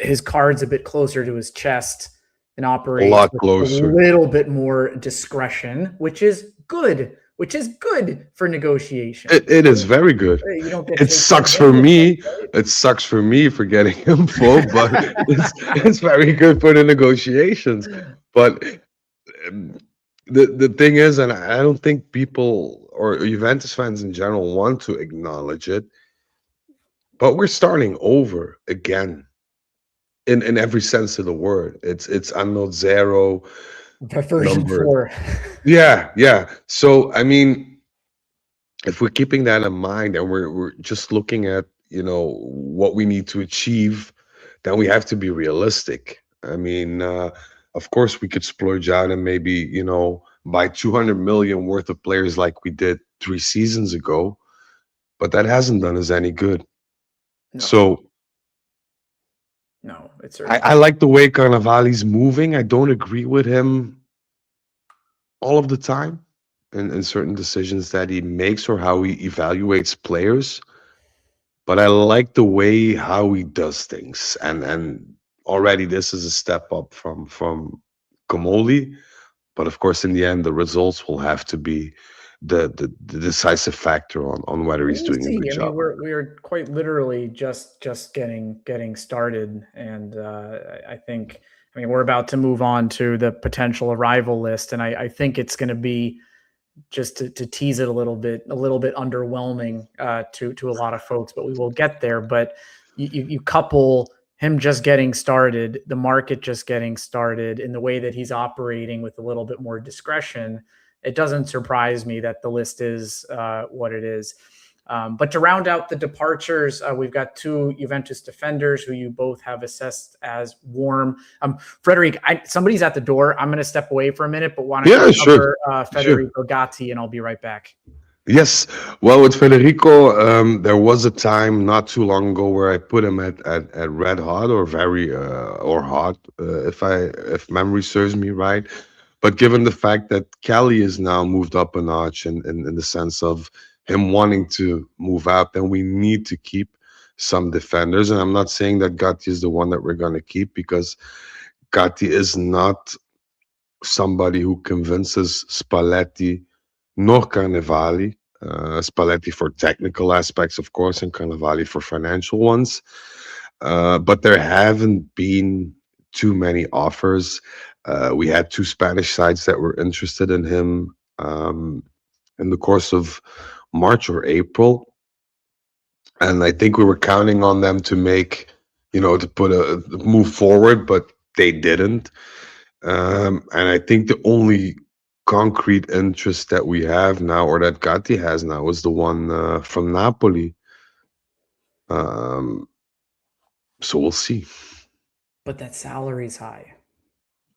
his cards a bit closer to his chest and A operates lot with a closer. little bit more discretion, which is good for negotiation. It is very good. You don't get It taken sucks for advantage of, me. right? It sucks for me for getting info, but it's very good for the negotiations. But the thing is, and I don't think people or Juventus fans in general want to acknowledge it, but we're starting over again in every sense of the word. It's anno zero Version number. 4. Yeah. So I mean, if we're keeping that in mind and we're just looking at, what we need to achieve, then we have to be realistic. I mean, of course we could splurge out and maybe, buy 200 million worth of players like we did 3 seasons ago, but that hasn't done us any good. No, So it's I like the way Carnevali's moving. I don't agree with him all of the time in certain decisions that he makes or how he evaluates players. But I like the way how he does things, and already this is a step up from Komoli. But of course, in the end, the results will have to be the decisive factor on whether he's we'll doing a see. good I mean, job. we're quite literally just getting started, and I think, I mean, we're about to move on to the potential arrival list, and I think it's going to be, just to tease it a little bit underwhelming to a lot of folks, but we will get there. But you couple him just getting started, the market just getting started, in the way that he's operating with a little bit more discretion, it doesn't surprise me that the list is what it is. But to round out the departures, we've got two Juventus defenders who you both have assessed as warm. Frederic, somebody's at the door. I'm going to step away for a minute, but why don't Yeah, you sure, cover sure. Federico Gatti, and I'll be right back. Yes. Well, with Federico, there was a time not too long ago where I put him at red hot or very or hot, if memory serves me right. But given the fact that Kelly is now moved up a notch in the sense of him wanting to move out, then we need to keep some defenders. And I'm not saying that Gatti is the one that we're going to keep, because Gatti is not somebody who convinces Spalletti nor Carnevali. Spalletti for technical aspects, of course, and Carnevali for financial ones. But there haven't been too many offers. We had two Spanish sides that were interested in him in the course of March or April. And I think we were counting on them to make, to put a move forward, but they didn't. And I think the only concrete interest that we have now, or that Gatti has now, is the one from Napoli. So we'll see. But that salary's high.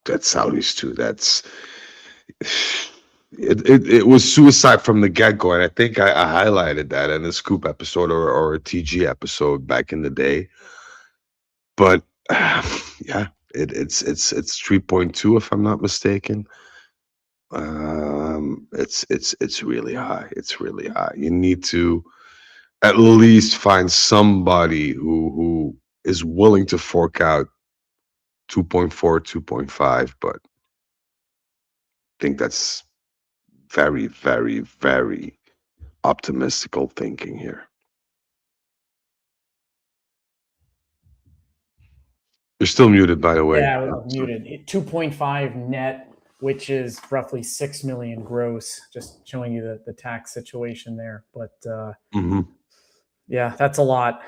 That salary's too. It was suicide from the get-go, and I think I highlighted that in a Scoop episode or a TG episode back in the day. But yeah, it's 3.2 if I'm not mistaken. It's really high. It's really high. You need to at least find somebody who is willing to fork out 2.4, 2.5, but I think that's very, very, very optimistical thinking here. You're still muted, by the way. Yeah, I'm muted. 2.5 net, which is roughly 6 million gross. Just showing you the tax situation there. But yeah, that's a lot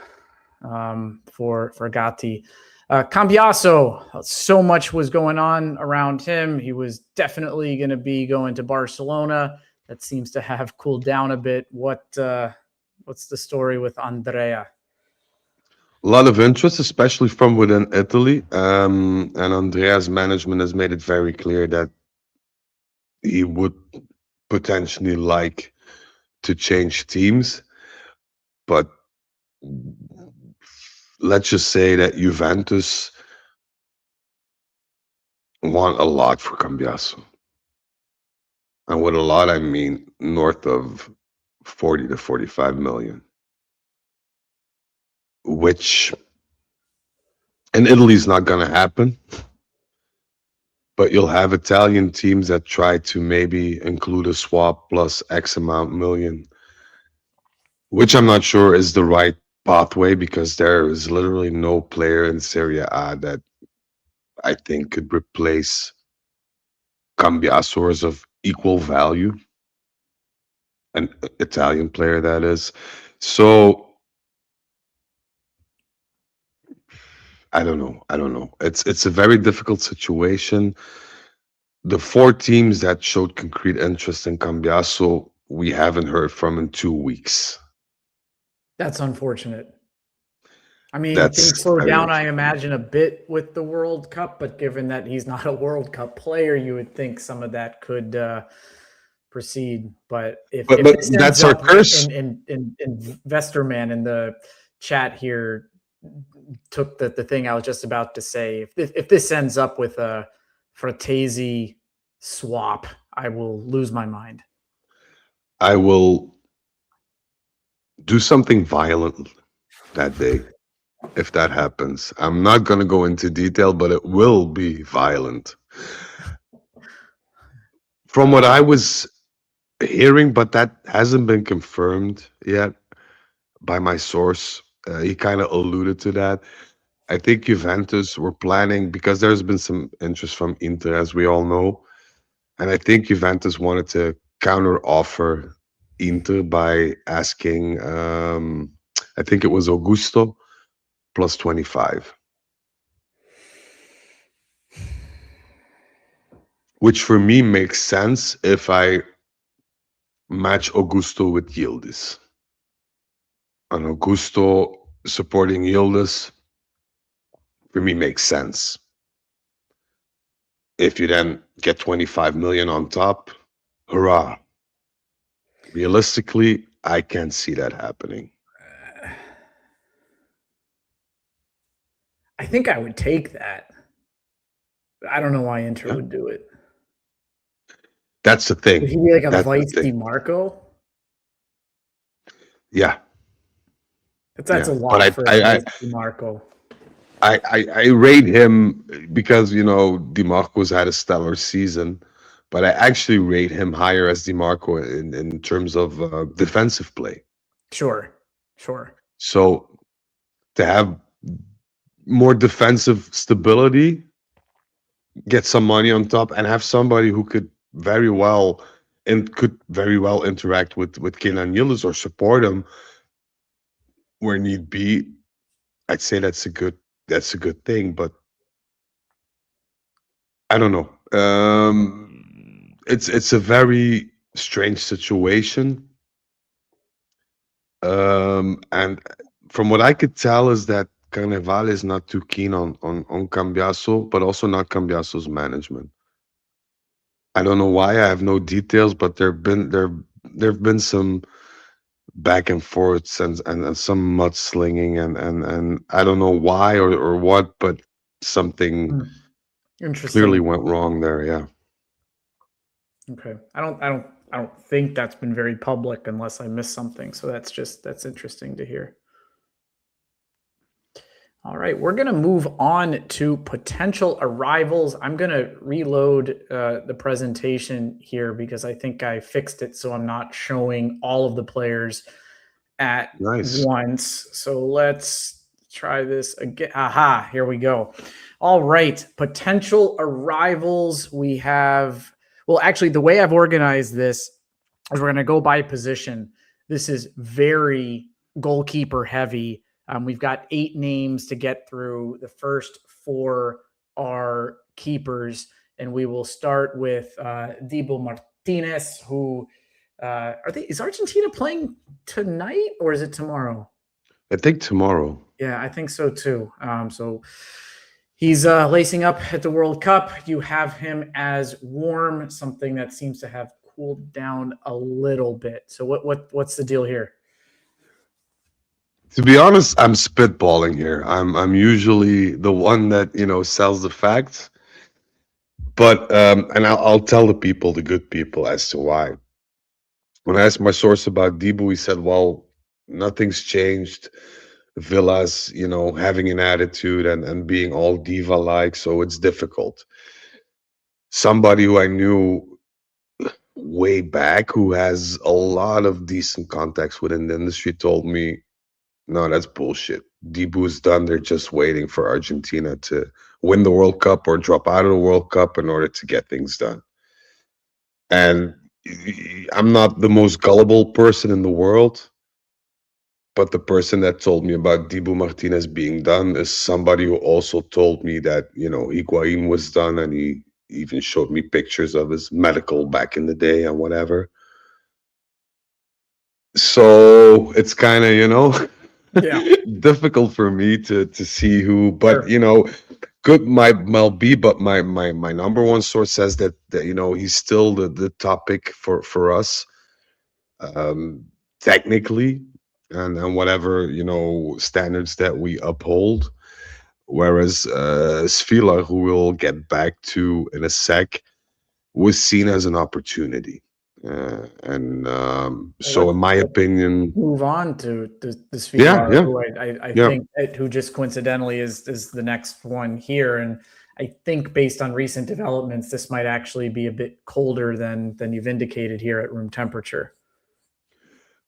for Gatti. Cambiaso, so much was going on around him. He was definitely going to be going to Barcelona. That seems to have cooled down a bit. What's the story with Andrea? A lot of interest, especially from within Italy. And Andrea's management has made it very clear that he would potentially like to change teams. but let's just say that Juventus want a lot for Cambiaso. And with a lot, I mean north of 40 to 45 million, which in Italy is not going to happen. But you'll have Italian teams that try to maybe include a swap plus X amount million, which I'm not sure is the right pathway because there is literally no player in Serie A that I think could replace Cambiaso's of equal value, an Italian player that is. So I don't know. I don't know. It's a very difficult situation. The four teams that showed concrete interest in Cambiaso, we haven't heard from in 2 weeks. That's unfortunate. I mean, That's things slow very down, I unfortunate. imagine, a bit with the World Cup, but given that he's not a World Cup player, you would think some of that could proceed. But if But this ends that's our up curse. in Vesterman in the chat here took the thing I was just about to say. If this ends up with a Fratesi swap, I will lose my mind. I will do something violent that day if that happens. I'm not going to go into detail, but it will be violent. From what I was hearing, but that hasn't been confirmed yet by my source. He kind of alluded to that. I think Juventus were planning because there's been some interest from Inter, as we all know, and I think Juventus wanted to counter offer Inter by asking, I think it was Augusto plus 25, which for me makes sense if I match Augusto with Yildiz. And Augusto supporting Yildiz for me makes sense. If you then get 25 million on top, hurrah. Realistically, I can't see that happening. I think I would take that. I don't know why Inter Yeah. would do it. That's the Would thing. he be like a That's the Vice thing. DiMarco? Yeah. That's a Yeah. lot But for a Vice DiMarco. I rate him because DiMarco's had a stellar season, but I actually rate him higher as DiMarco in terms of defensive play. Sure. So to have more defensive stability, get some money on top, and have somebody who could very well interact with Kenan Yildiz or support him where need be. I'd say that's a good thing, but I don't know. It's a very strange situation. And from what I could tell is that Carnevali is not too keen on Cambiaso, but also not Cambiaso's management. I don't know why. I have no details, but there've been some back and forths and some mudslinging and I don't know why or what, but something clearly Interesting. went wrong there. Yeah. Okay. I don't think that's been very public unless I missed something. So that's interesting to hear. All right, we're going to move on to potential arrivals. I'm going to reload the presentation here because I think I fixed it so I'm not showing all of the players at Nice. once. So let's try this again. Aha, here we go. All right, potential arrivals. We have, well, actually, the way I've organized this is we're going to go by position. This is very goalkeeper heavy. We've got 8 names to get through. The first 4 are keepers, and we will start with Dibu Martinez, who is Argentina playing tonight or is it tomorrow? I think tomorrow. Yeah, I think so too. So he's lacing up at the World Cup. You have him as warm, something that seems to have cooled down a little bit. So what's the deal here? To be honest, I'm spitballing here. I'm usually the one that sells the facts, but and I'll tell the people, the good people, as to why. When I asked my source about Debo, he said, "Well, nothing's changed. Villa's, having an attitude and being all diva like, so it's difficult." Somebody who I knew way back, who has a lot of decent contacts within the industry, told me, "No, that's bullshit. Debu's done. They're just waiting for Argentina to win the World Cup or drop out of the World Cup in order to get things done." And I'm not the most gullible person in the world, but the person that told me about Dibu Martinez being done is somebody who also told me that, Higuain was done, and he even showed me pictures of his medical back in the day and whatever. So it's kind of, Yeah. difficult for me to see who, but Sure. good might be, but my number one source says that he's still the topic for us, um technically, and whatever standards that we uphold, whereas Svilar, who we'll get back to in a sec, was seen as an opportunity, and Well, so in my let's opinion, move on to the yeah, Svilar, yeah, who I yeah. think who just coincidentally is the next one here, and I think based on recent developments, this might actually be a bit colder than you've indicated here at room temperature.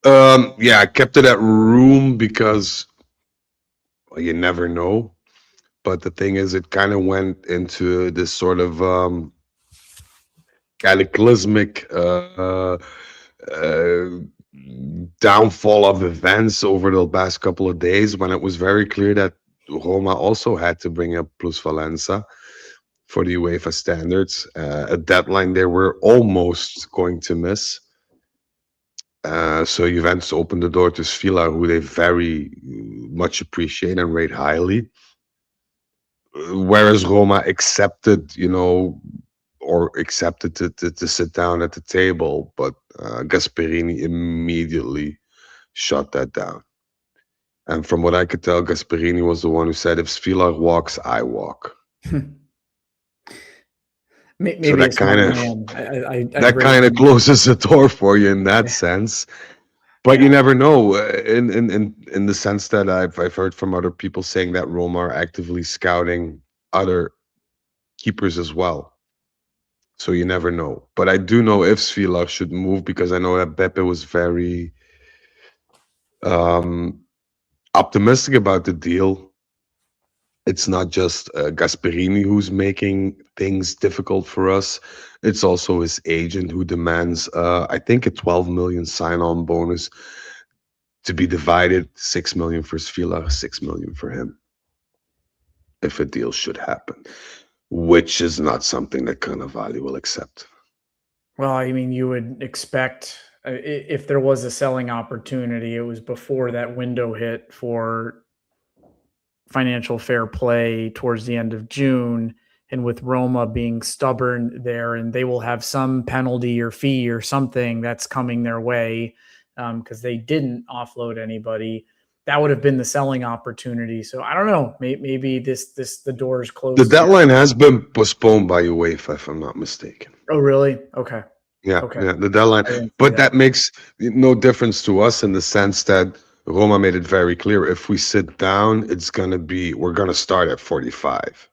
Yeah, I kept it at room because, well, you never know. But the thing is, it kind of went into this sort of cataclysmic uh, downfall of events over the past couple of days, when it was very clear that Roma also had to bring up Plus Valenza for the UEFA standards, a deadline they were almost going to miss. So Juventus opened the door to Svilar, who they very much appreciate and rate highly. Whereas Roma accepted, or accepted to sit down at the table, but Gasperini immediately shut that down. And from what I could tell, Gasperini was the one who said, "If Svilar walks, I walk." So Maybe a that kind smart of man. I'd that raise kind of him. closes the door for you in that Yeah. sense. But you Yeah. never know, in the sense that I've heard from other people saying that Roma are actively scouting other keepers as well. So you never know. But I do know if Svilar should move, because I know that Beppe was very um, optimistic about the deal. It's not just Gasperini who's making things difficult for us. It's also his agent, who demands, I think, a 12 million sign-on bonus to be divided: 6 million for Svilar, 6 million for him, if a deal should happen, which is not something that Carnevali will accept. Well, I mean, you would expect if there was a selling opportunity, it was before that window hit for financial fair play towards the end of June. And with Roma being stubborn there, and they will have some penalty or fee or something that's coming their way because they didn't offload anybody. That would have been the selling opportunity. So I don't know. Maybe the door is The closed here. deadline has been postponed by UEFA, if I'm not mistaken. Oh, really? Okay. Yeah, Okay. yeah, the deadline. I didn't see But that. that makes no difference to us, in the sense that Roma made it very clear: if we sit down, we're gonna start at 45.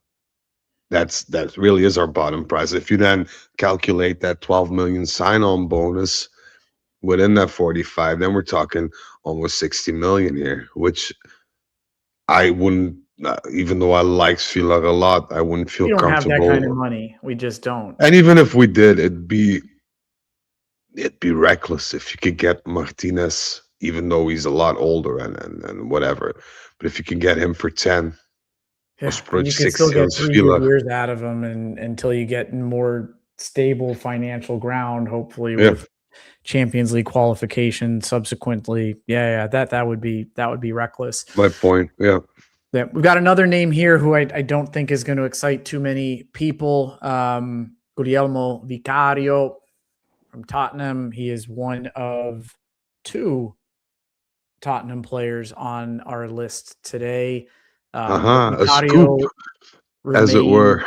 That really is our bottom price. If you then calculate that 12 million sign-on bonus within that 45, then we're talking almost 60 million here, which I wouldn't, even though I like Svilar a lot, I wouldn't feel We don't have that kind of comfortable. money. We just don't. And even if we did, it'd be reckless if you could get Martinez, even though he's a lot older and whatever. But if you can get him for 10 or Yeah, and spread you can still 60 on get 3 good Svilar. years out of them, and until you get in more stable financial ground, hopefully Yeah, with Champions League qualification subsequently. Yeah, that would be reckless. my point. Yeah. Yeah, we've got another name here who I don't think is going to excite too many people. Guglielmo Vicario from Tottenham. He is one of two Tottenham players on our list today. A scoop, Vicario as it were.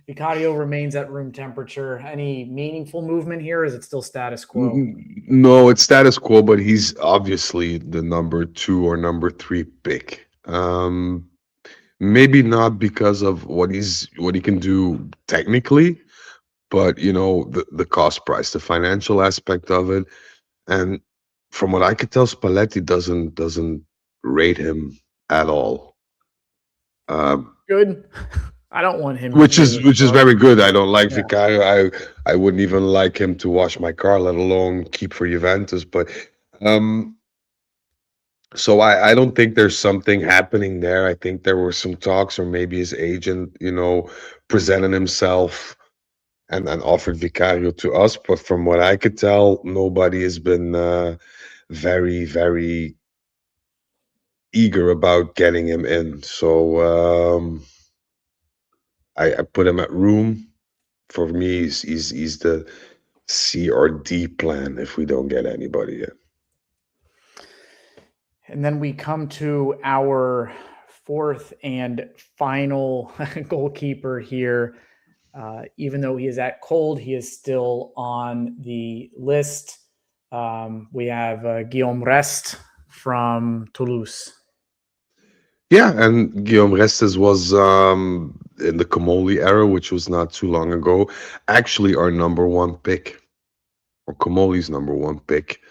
Vicario remains at room temperature. Any meaningful movement here? Or is it still status quo? No, it's status quo, but he's obviously the number 2 or number 3 pick. Maybe not because of what he can do technically, but the cost price, the financial aspect of it, and from what I could tell, Spalletti doesn't rate him at all. Good. I don't want him. Which is very good. I don't like Yeah. Vicario. I wouldn't even like him to wash my car, let alone keep for Juventus. But so I don't think there's something happening there. I think there were some talks, or maybe his agent, presented himself and offered Vicario to us. But from what I could tell, nobody has been very, very eager about getting him in. So I put him at room. For me, he's the C or D plan if we don't get anybody yet. And then we come to our fourth and final goalkeeper here. Even though he is at cold, he is still on the list. We have Guillaume Rest from Toulouse. Yeah, and Guillaume Restes was in the Comoli era, which was not too long ago, actually our number 1 pick, or Comoli's number 1 pick,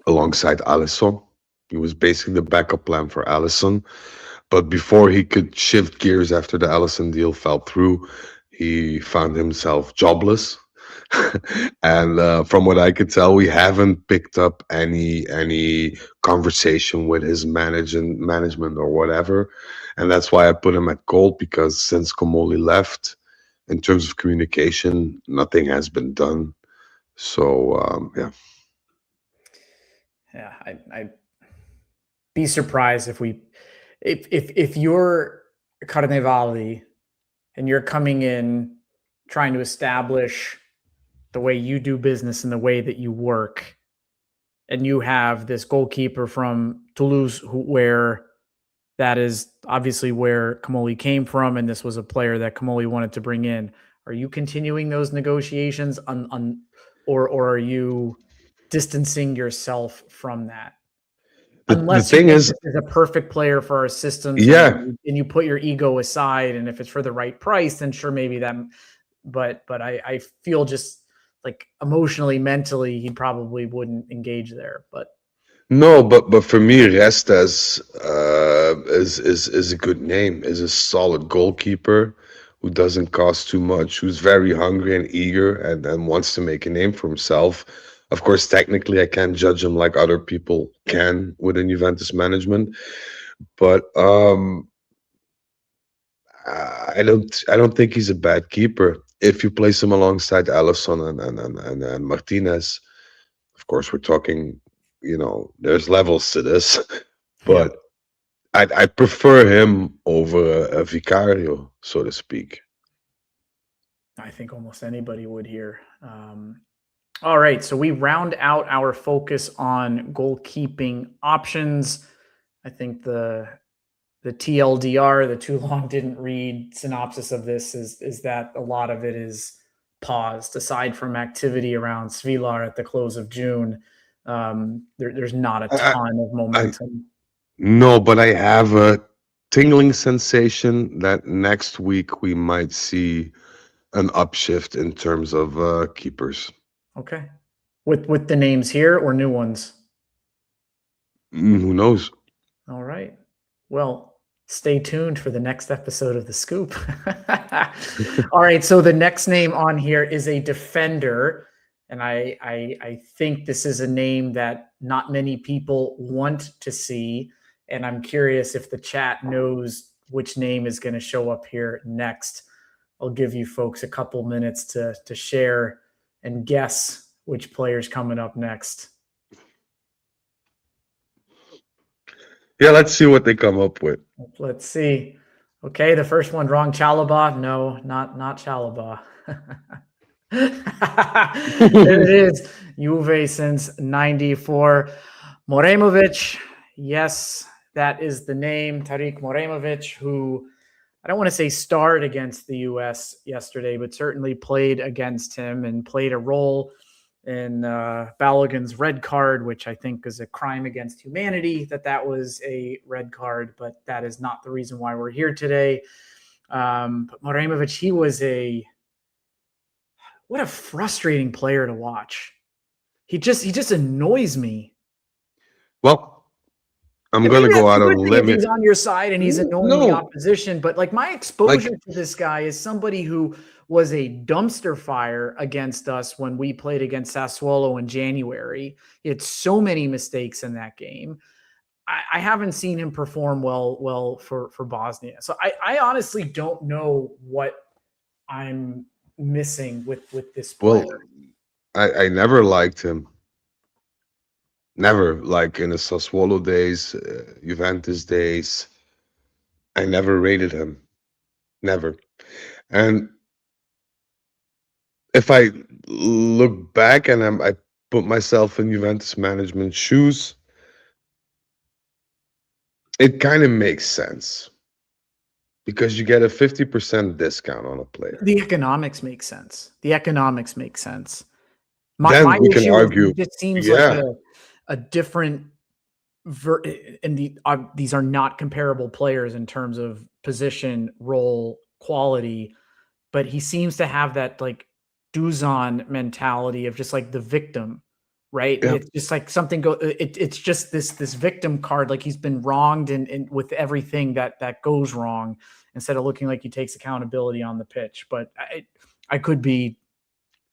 alongside Alisson. He was basically the backup plan for Alisson. But before he could shift gears after the Alisson deal fell through, he found himself jobless. And from what I could tell, we haven't picked up any conversation with his management or whatever. And that's why I put him at gold, because since Comoli left, in terms of communication, nothing has been done. So, yeah. Yeah, I'd be surprised if you're Carnevali and you're coming in trying to establish the way you do business and the way that you work, and you have this goalkeeper from Toulouse where that is obviously where Comoli came from, and this was a player that Comoli wanted to bring in. Are you continuing those negotiations or are you distancing yourself from that? Unless The thing you think is, this is a perfect player for our systems, yeah, and you put your ego aside, and if it's for the right price, then sure, maybe that. But I feel just like emotionally, mentally, he probably wouldn't engage there. But no, but for me, Restes is a good name. Is a solid goalkeeper who doesn't cost too much, who's very hungry and eager, and wants to make a name for himself. Of course, technically, I can't judge him like other people can within Juventus management, but I don't think he's a bad keeper. If you place him alongside Alisson and Martinez, of course, we're talking. There's levels to this, but I prefer him over a Vicario, so to speak. I think almost anybody would here. All right, so we round out our focus on goalkeeping options. I think the TLDR, the too long didn't read synopsis of this is that a lot of it is paused. Aside from activity around Svilar at the close of June, there's not a ton of momentum. No, but I have a tingling sensation that next week we might see an upshift in terms of keepers. Okay. With the names here or new ones? Who knows? All right. Well, stay tuned for the next episode of The Scoop. All right. So the next name on here is a defender. And I think this is a name that not many people want to see. And I'm curious if the chat knows which name is going to show up here next. I'll give you folks a couple minutes to share and guess which player's coming up next. Yeah, let's see what they come up with. Let's see. Okay, the first one wrong. Chalobah. No, not Chalobah. It is Juve since 94. Moremovic, yes, that is the name. Tariq Moremovic, who I don't want to say starred against the U.S. yesterday, but certainly played against him and played a role in Balogun's red card, which I think is a crime against humanity that was a red card, but that is not the reason why we're here today. But Moremovic, he was what a frustrating player to watch. He just annoys me. Well, I'm going to go out on a limit. If he's on your side and he's annoying the opposition, but like my exposure to this guy is somebody who was a dumpster fire against us when we played against Sassuolo in January. He had so many mistakes in that game. I haven't seen him perform well for Bosnia. So I honestly don't know what I'm missing with this player. Well, I never liked him. Never, like in the Sassuolo days, Juventus days. I never rated him. Never. And if I look back and I put myself in Juventus management shoes, it kind of makes sense because you get a 50% discount on a player. The economics make sense. Then we can argue. It just seems like a different and these are not comparable players in terms of position, role, quality, but he seems to have that like Duzan mentality of just like the victim, right? Yeah. It's just like something it's just this victim card, like he's been wronged and with everything that goes wrong, instead of looking like he takes accountability on the pitch. But I could be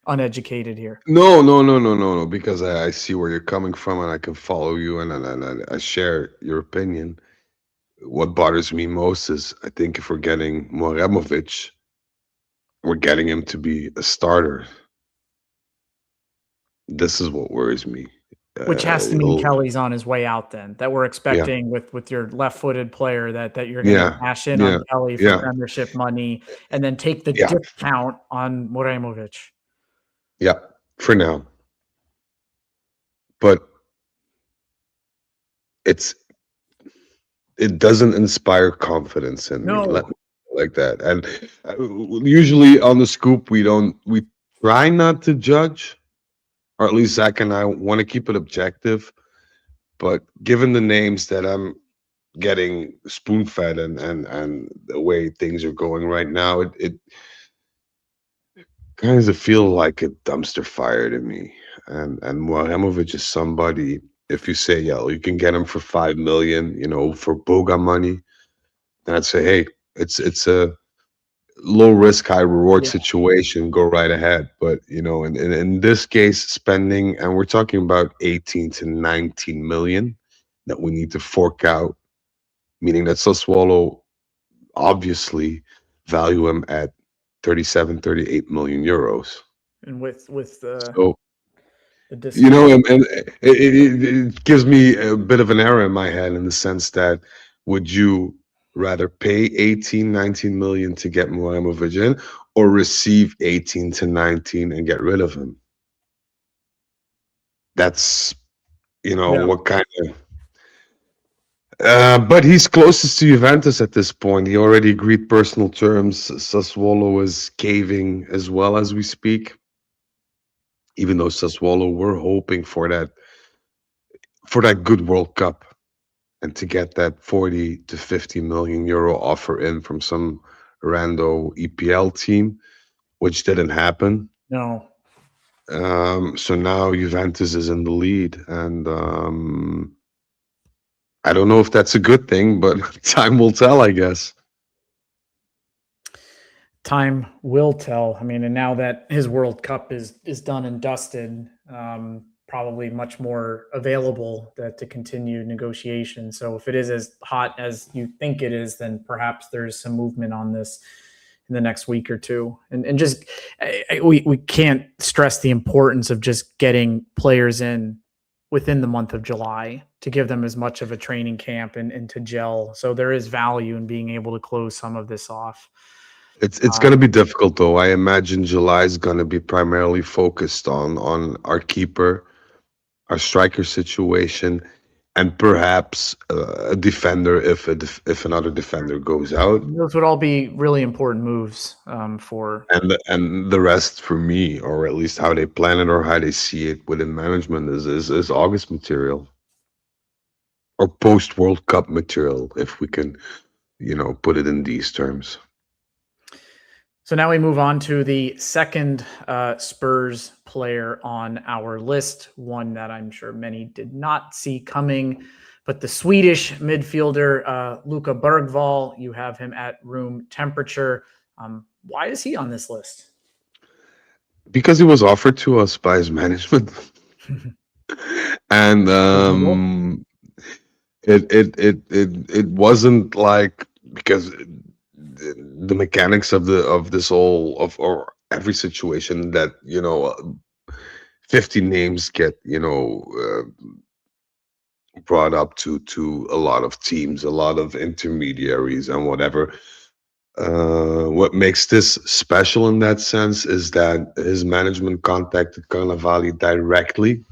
uneducated here. No, because I see where you're coming from and I can follow you and I share your opinion. What bothers me most is I think if we're getting Moremovic, we're getting him to be a starter. This is what worries me. Which has to mean Kelly's on his way out then, that we're expecting with your left-footed player that you're going to cash in on Kelly for Premiership money and then take the discount on Moremovic. Yeah, for now. But it doesn't inspire confidence in me like that. And usually on the scoop, we try not to judge, or at least Zach and I want to keep it objective. But given the names that I'm getting spoon-fed and the way things are going right now, it kind of feel like a dumpster fire to me. And Moremovic is somebody, if you say, you can get him for 5 million, for Boga money, then I'd say, hey, it's a low risk, high reward situation. Go right ahead. But in this case, spending, and we're talking about 18 to 19 million that we need to fork out, meaning that Sassuolo obviously value him at 37, 38 million euros. And with the and it gives me a bit of an error in my head in the sense that would you rather pay 18, 19 million to get Moremovic in or receive 18 to 19 and get rid of him? That's, what kind of... but he's closest to Juventus at this point. He already agreed personal terms. Sassuolo is caving as well as we speak. Even though Sassuolo were hoping for that good World Cup and to get that 40 to 50 million euro offer in from some rando EPL team, which didn't happen. No. So now Juventus is in the lead, and I don't know if that's a good thing, but time will tell, I guess. Time will tell. I mean, and now that his World Cup is done and dusted, probably much more available to continue negotiations. So if it is as hot as you think it is, then perhaps there's some movement on this in the next week or two. And just we can't stress the importance of just getting players in within the month of July to give them as much of a training camp and to gel. So there is value in being able to close some of this off. It's gonna be difficult though. I imagine July is gonna be primarily focused on our keeper, our striker situation, and perhaps a defender if another defender goes out, Those would all be really important moves for. and the rest for me, or at least how they plan it or how they see it within management, is August material or post World Cup material, if we can, put it in these terms. So now we move on to the second Spurs player on our list, one that I'm sure many did not see coming, but the Swedish midfielder, Luka Bergvall. You have him at room temperature. Why is he on this list? Because he was offered to us by his management. And it wasn't like, because the mechanics of this whole of or every situation that 50 names get brought up to a lot of teams, a lot of intermediaries and whatever. What makes this special in that sense is that his management contacted Carnevali directly.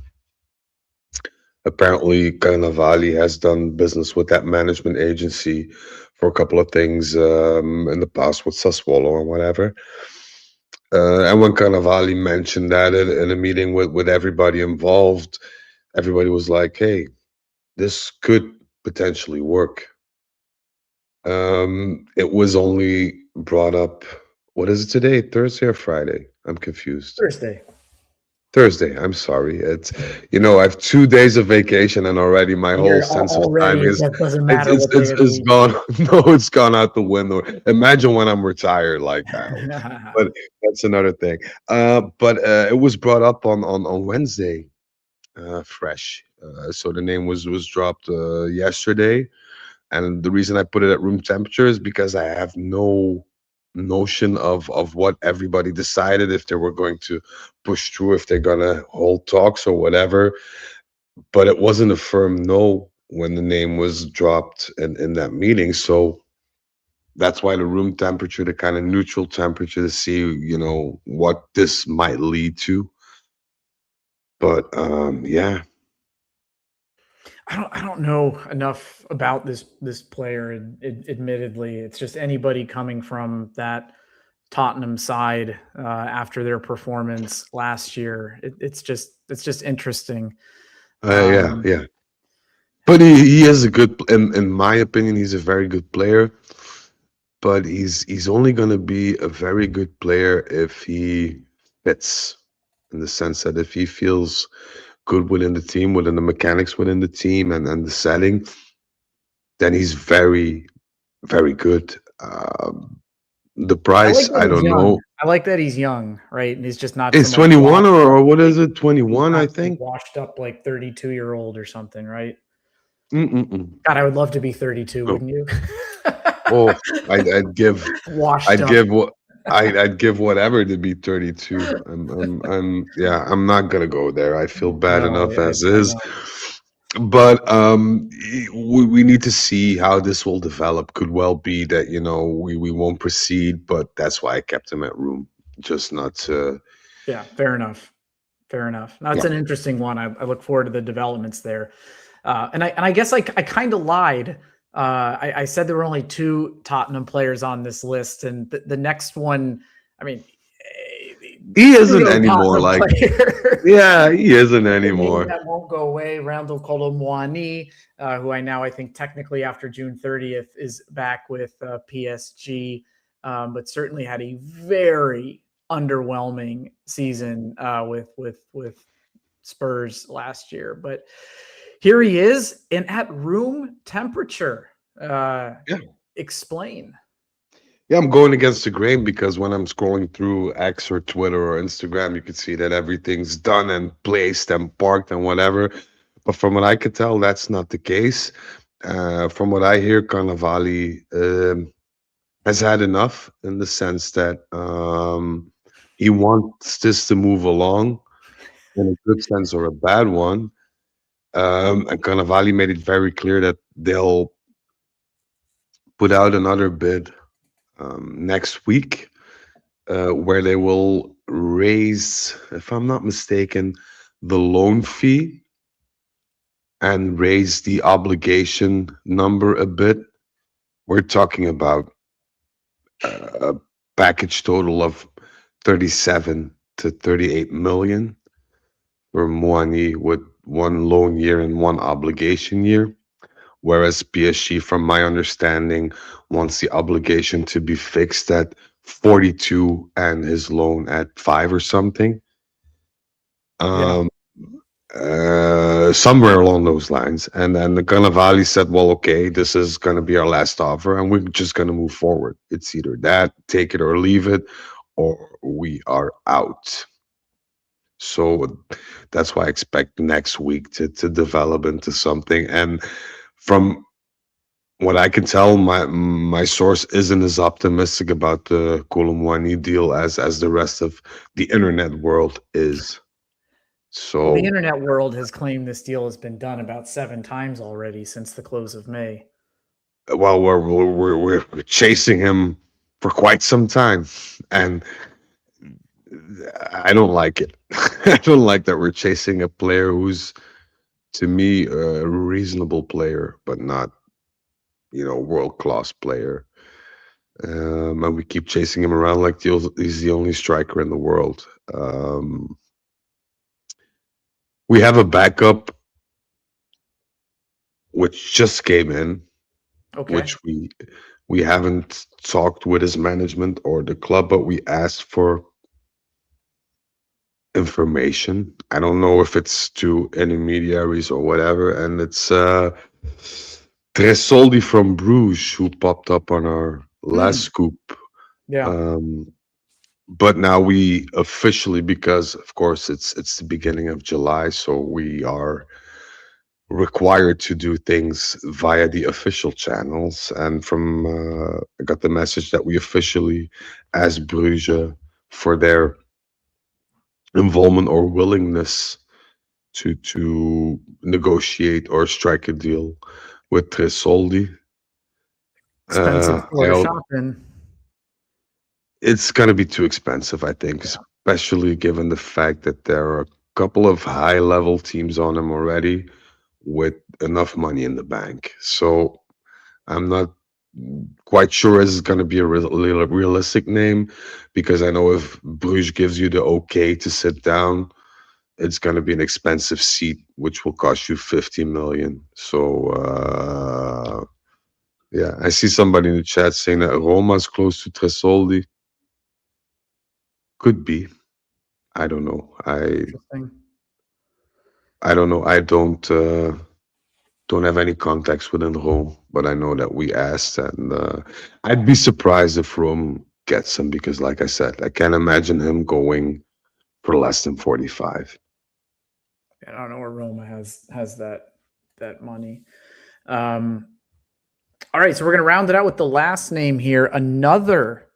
Apparently, Carnevali has done business with that management agency for a couple of things in the past with Sassuolo and whatever. And when Carnevali mentioned that in a meeting with everybody involved, everybody was like, "Hey, this could potentially work." It was only brought up. What is it today? Thursday or Friday? I'm confused. Thursday. Thursday. I'm sorry. It's I have 2 days of vacation and already my whole sense of time is That doesn't it's matter it's what day it's, of the it's week. gone. No, it's gone out the window. Imagine when I'm retired like that. But that's another thing. But it was brought up on Wednesday, fresh. So the name was dropped yesterday. And the reason I put it at room temperature is because I have no notion of what everybody decided, if they were going to push through, if they're gonna hold talks or whatever. But it wasn't a firm no when the name was dropped in that meeting. So that's why the room temperature, the kind of neutral temperature, to see, what this might lead to. But yeah. I don't know enough about this player. Admittedly, it's just anybody coming from that Tottenham side after their performance last year. It's just interesting. Yeah, Um, yeah. But he is a good, in my opinion, he's a very good player. But he's only going to be a very good player if he fits, in the sense that if he feels good within the team, within the mechanics within the team, and the setting, then he's very, very good. The I like price, that I he's don't young. know. I like that he's young, right? And he's just not It's some like 21, washed or up, what like is it? he's 21, not I some think. washed up like 32-year-old or something, right? Mm-mm-mm. God, I would love to be 32, No. wouldn't you? Oh, I'd give, Washed I'd up. give what. I'd give whatever to be 32. Yeah, I'm not gonna go there. I feel bad No, enough as I is. know. But we need to see how this will develop. Could well be that we won't proceed, but that's why I kept him at room, just not to. Yeah, fair enough. Fair enough. Now, it's Yeah. an interesting one. I look forward to the developments there. And I guess I kind of lied. I said there were only two Tottenham players on this list, and the next one, I mean, He isn't pseudo anymore. Tottenham Like, player. yeah, he isn't The name anymore. that won't go away, Randall Kolo Muani, who I think technically after June 30th is back with PSG, but certainly had a very underwhelming season with Spurs last year. But here he is, and at room temperature. Yeah. Explain. Yeah, I'm going against the grain because when I'm scrolling through X or Twitter or Instagram, you can see that everything's done and placed and parked and whatever. But from what I could tell, that's not the case. From what I hear, Carnevali has had enough, in the sense that he wants this to move along in a good sense or a bad one. And Carnevali made it very clear that they'll put out another bid next week, where they will raise, if I'm not mistaken, the loan fee and raise the obligation number a bit. We're talking about a package total of 37 to 38 million for Muani, with one loan year and one obligation year. Whereas PSG, from my understanding, wants the obligation to be fixed at 42 and his loan at 5 or something. Yeah. Um, Somewhere along those lines. And then the Carnevali said, well, okay, this is going to be our last offer and we're just going to move forward. It's either that, take it or leave it, or we are out. So that's why I expect next week to develop into something. And from what I can tell, my source isn't as optimistic about the Kolo Muani deal as the rest of the internet world is. Well, the So, internet world has claimed this deal has been done about 7 times already since the close of May. well, we're chasing him for quite some time, and I don't like it. I don't like that we're chasing a player who's, to me, a reasonable player, but not, world class player. And we keep chasing him around like he's the only striker in the world. We have a backup which just came in, Okay. which we haven't talked with his management or the club, but we asked for information. I don't know if it's to intermediaries or whatever, and it's Tresoldi from Bruges who popped up on our last scoop. Yeah. Um, but now we officially, because of course it's the beginning of July, so we are required to do things via the official channels. And from I got the message that we officially asked Bruges for their involvement or willingness to negotiate or strike a deal with Tresoldi. Expensive store to I shop in. It's going to be too expensive, I think, Yeah. especially given the fact that there are a couple of high level teams on him already with enough money in the bank. So I'm not quite sure it's going to be a realistic name, because I know if Bruges gives you the okay to sit down, it's going to be an expensive seat, which will cost you 50 million. So, yeah, I see somebody in the chat saying that Roma's close to Tresoldi. Could be. I don't know. Interesting. I don't know. I don't have any contacts within Rome, but I know that we asked, and I'd be surprised if Rome gets him, because, like I said, I can't imagine him going for less than 45. I don't know where Roma has that money. All right, so we're going to round it out with the last name here. Another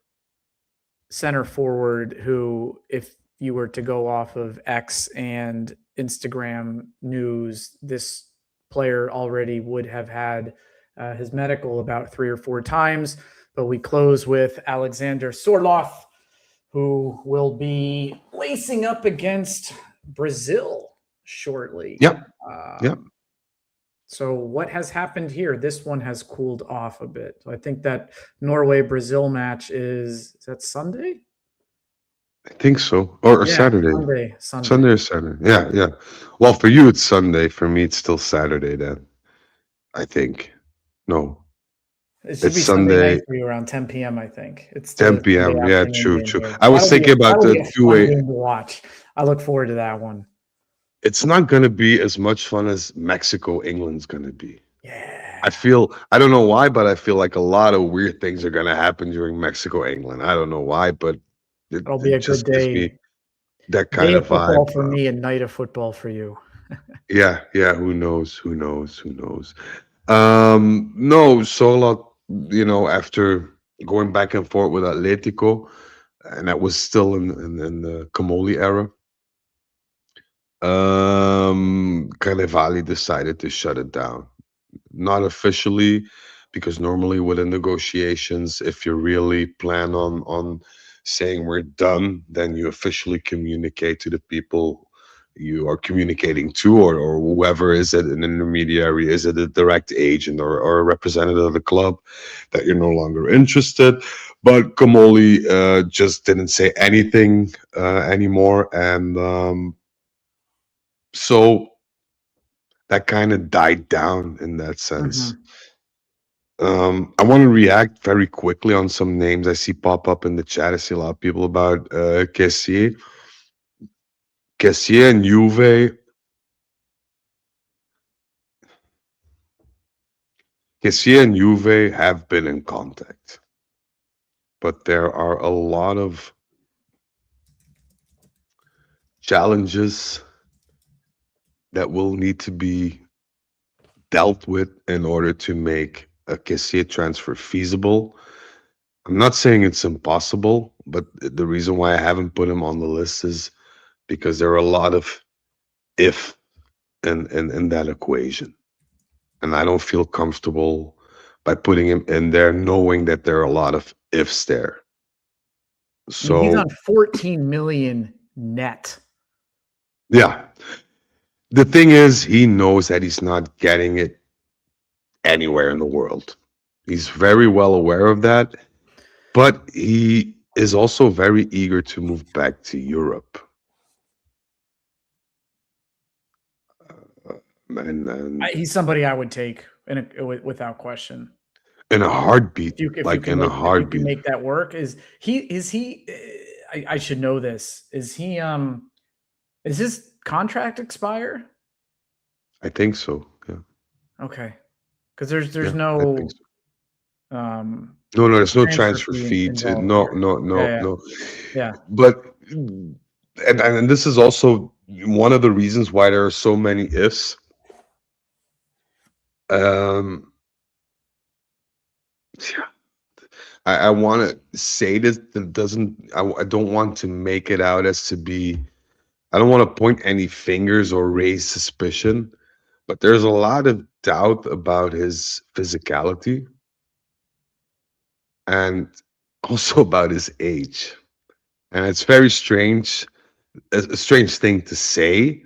center forward who, if you were to go off of X and Instagram news, this player already would have had his medical about 3 or 4 times. But we close with Alexander Sorloth, who will be lacing up against Brazil shortly. Yep. Yep. So what has happened here? This one has cooled off a bit. So I think that Norway-Brazil match is that Sunday? I think so. Or Saturday. Sunday or Saturday. Yeah, yeah. Well, for you it's Sunday. For me it's still Saturday then. I think. No. It should It's be Sunday Sunday, night for you around 10 p.m. I think it's 10 the Sunday p.m. Yeah, afternoon true, game true. here. I was thinking about that'll the be a 2 fun a. game to watch. I look forward to that one. It's not going to be as much fun as Mexico England's going to be. Yeah, I don't know why, but I feel like a lot of weird things are going to happen during Mexico England. I don't know why, but it'll be it a good just gives me day. that Day kind of of football vibe. for me and night of football for you. Yeah, yeah. Who knows? Who knows? Who knows? No, Solot, after going back and forth with Atletico, and that was still in the Camoli era. Carnevali decided to shut it down. Not officially, because normally within negotiations, if you really plan on saying we're done, then you officially communicate to the people you are communicating to, or whoever. Is it an intermediary, is it a direct agent, or a representative of the club, that you're no longer interested. But Kamoli just didn't say anything anymore, and so that kind of died down in that sense. Mhm. I want to react very quickly on some names I see pop up in the chat. I see a lot of people about Kessie. Kessie and Juve. Kessie and Juve have been in contact, but there are a lot of challenges that will need to be dealt with in order to make a Kessie transfer feasible. I'm not saying it's impossible, but the reason why I haven't put him on the list is because there are a lot of if in that equation. And I don't feel comfortable by putting him in there, knowing that there are a lot of ifs there. I mean, he's So on 14 million net. yeah, the thing is, he knows that he's not getting it anywhere in the world. He's very well aware of that, but he is also very eager to move back to Europe. And He's somebody I would take without question. in a heartbeat, If you like can in a heartbeat. make that work, is he? I should know this. Is he? Is his contract expire? I think so. Yeah. Okay, because there's Yeah, I think no so. um No, no, there's no transfer transfer fee fee to involved no, here. no, no, Yeah, no. yeah, But and this is also one of the reasons why there are so many ifs. Um, yeah, I want to say this that doesn't. I don't want to make it out as to be. I don't want to point any fingers or raise suspicion, but there's a lot of doubt about his physicality and also about his age. And it's very strange, a strange thing to say,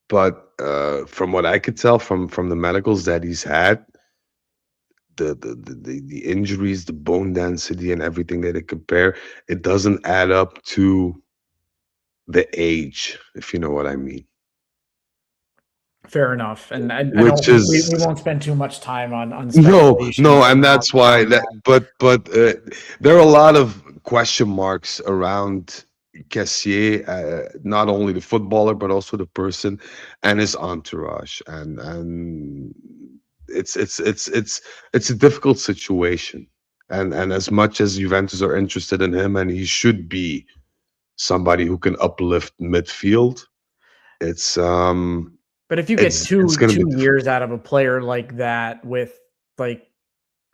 but from what I could tell from the medicals that he's had, the injuries, the bone density, and everything that they compare, it doesn't add up to the age, if you know what I mean. fair enough. And I don't. Which is We won't spend too much time on no, speculation no, and that's why around that. that. But there are a lot of question marks around Cassier, not only the footballer but also the person and his entourage, and it's a difficult situation. And as much as Juventus are interested in him, and he should be somebody who can uplift midfield, it's But if you get it's going to be 2 years difficult. out of a player like that with like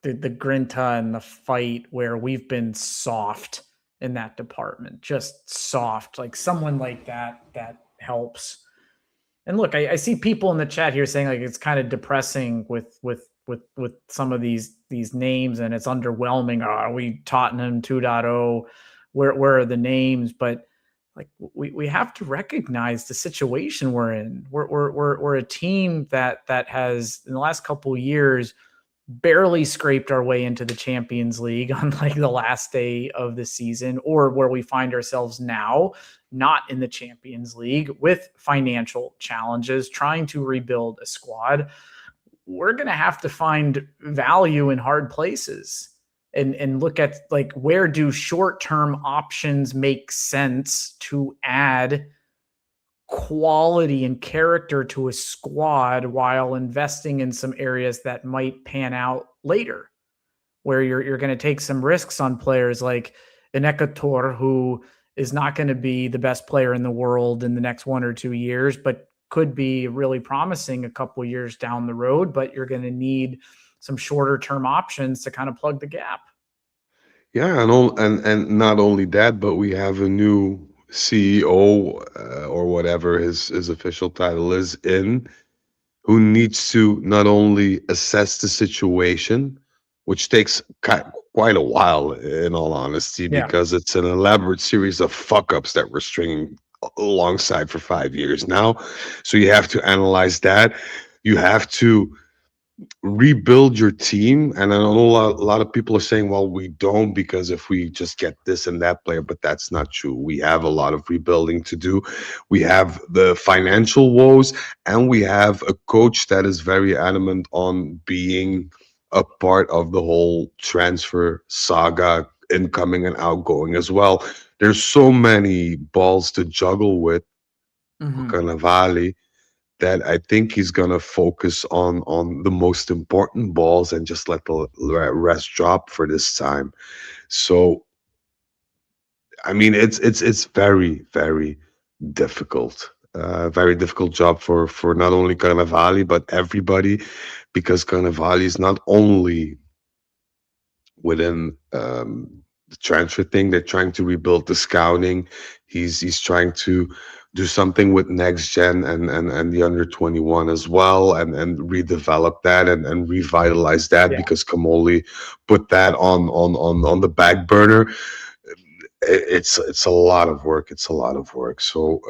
the grinta and the fight where we've been soft in that department, just soft, like someone like that helps. And look, I see people in the chat here saying like it's kind of depressing with some of these names and it's underwhelming. Oh, are we Tottenham 2.0? Where are the names? But like we have to recognize the situation we're in. We're a team that has in the last couple of years barely scraped our way into the Champions League on like the last day of the season, or where we find ourselves now, not in the Champions League with financial challenges, trying to rebuild a squad. We're going to have to find value in hard places and look at like where do short-term options make sense to add quality and character to a squad while investing in some areas that might pan out later, where you're going to take some risks on players like an Ekwator, who is not going to be the best player in the world in the next 1 or 2 years, but could be really promising a couple of years down the road. But you're going to need some shorter term options to kind of plug the gap. Yeah, and not only that, but we have a new CEO or whatever his official title is in who needs to not only assess the situation, which takes quite a while, in all honesty, Yeah. because it's an elaborate series of fuck ups that we're stringing alongside for 5 years now. So you have to analyze that. You have to rebuild your team. And I know a lot of people are saying, well, we don't, because if we just get this and that player, but that's not true. We have a lot of rebuilding to do. We have the financial woes, and we have a coach that is very adamant on being a part of the whole transfer saga, incoming and outgoing as well. There's so many balls to juggle with for Hmm. Carnevali that I think he's gonna focus on the most important balls and just let the rest drop for this time. So I mean, it's very difficult. Very difficult job for not only Carnevali but everybody, because Carnevali is not only within the transfer thing. They're trying to rebuild the scouting. He's trying to do something with next gen and the under 21 as well, and redevelop that and revitalize that, Yeah. because Kamoli put that on the back burner. It's a lot of work. It's a lot of work. So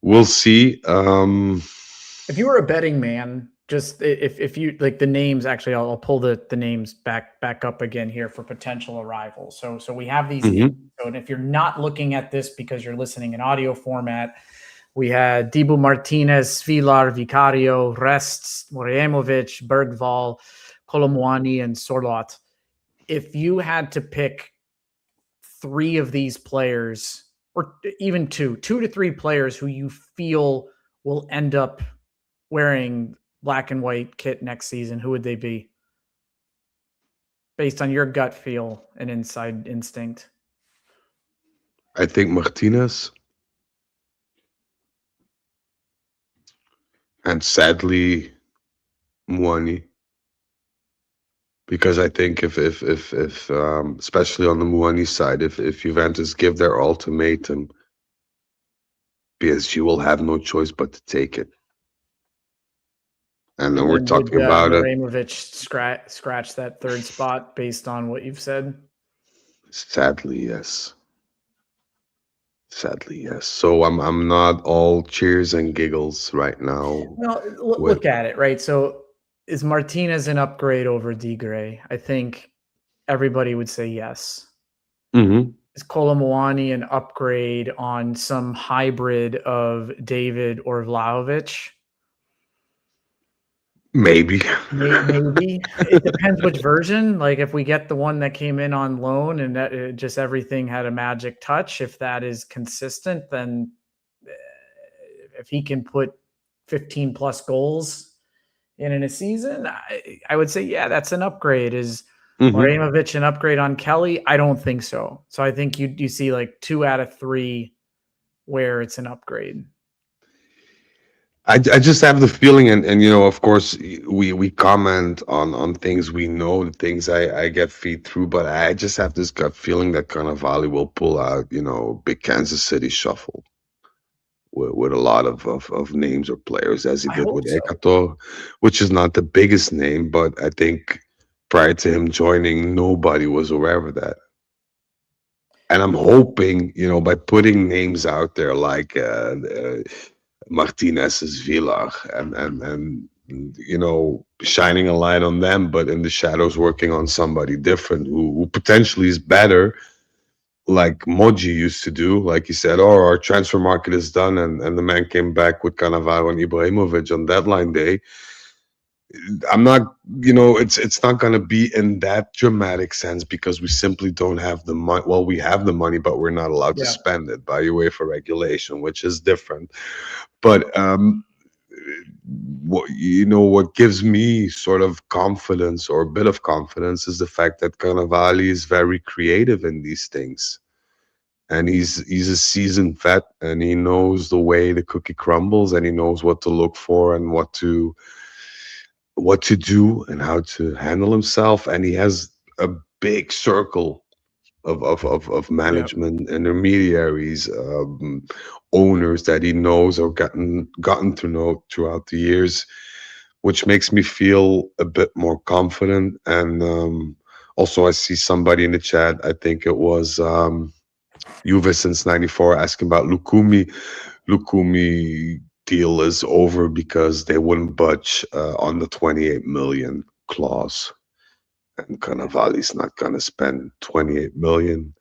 we'll see. If you were a betting man, just if you like the names, actually, I'll pull the names back up again here for potential arrivals. So we have these names. Mhm. So, and if you're not looking at this because you're listening in audio format, we had Dibu Martinez, Svilar, Vicario, Rest, Morijemovic, Bergval, Muani, and Sorlot. If you had to pick three of these players, or even two to three players who you feel will end up wearing black and white kit next season, who would they be? Based on your gut feel and inside instinct. I think Martinez, and sadly Muani, because I think if especially on the Muani side, if Juventus give their ultimatum, PSG will have no choice but to take it. And then And we're then would talking about it. Morijemovic scratch that third spot based on what you've said? Sadly, yes. Sadly, yes. So I'm not all cheers and giggles right now Well, with. look at it, right? So is Martinez an upgrade over D Gray? I think everybody would say yes. Mhm. Is Kolo Muani an upgrade on some hybrid of David or Vlahovic? Maybe. Maybe it depends which version. Like if we get the one that came in on loan and that just everything had a magic touch, if that is consistent, then if he can put 15 plus goals in a season, I would say, yeah, that's an upgrade. Is Mhm. Morijemovic an upgrade on Kelly? I don't think so. So I think you see like 2 out of 3 where it's an upgrade. I just have the feeling, and of course we comment on things we know, the things I get feed through, but I just have this gut feeling that Carnevali will pull out, big Kansas City shuffle with a lot of names or players, as he I did with hope so. Ekwator, which is not the biggest name, but I think prior to him joining, nobody was aware of that. And I'm hoping, by putting names out there like Martinez's Villa, and shining a light on them, but in the shadows working on somebody different who potentially is better, like Moji used to do. Like he said, oh, our transfer market is done, and the man came back with Cannavaro and Ibrahimovic on deadline day. I'm not, it's not going to be in that dramatic sense, because we simply don't have the money. Well, we have the money, but we're not allowed to Yeah. spend it by UEFA regulation, which is different. But what gives me sort of confidence, or a bit of confidence, is the fact that Carnevali is very creative in these things, and he's a seasoned vet, and he knows the way the cookie crumbles, and he knows what to look for and what to do and how to handle himself, and he has a big circle of Yep. management, intermediaries, owners that he knows or gotten to know throughout the years, which makes me feel a bit more confident. And also, I see somebody in the chat. I think it was Juve since '94 asking about Lukumi. Lukumi deal is over because they wouldn't budge on the 28 million clause, and Carnevali's not gonna spend 28 million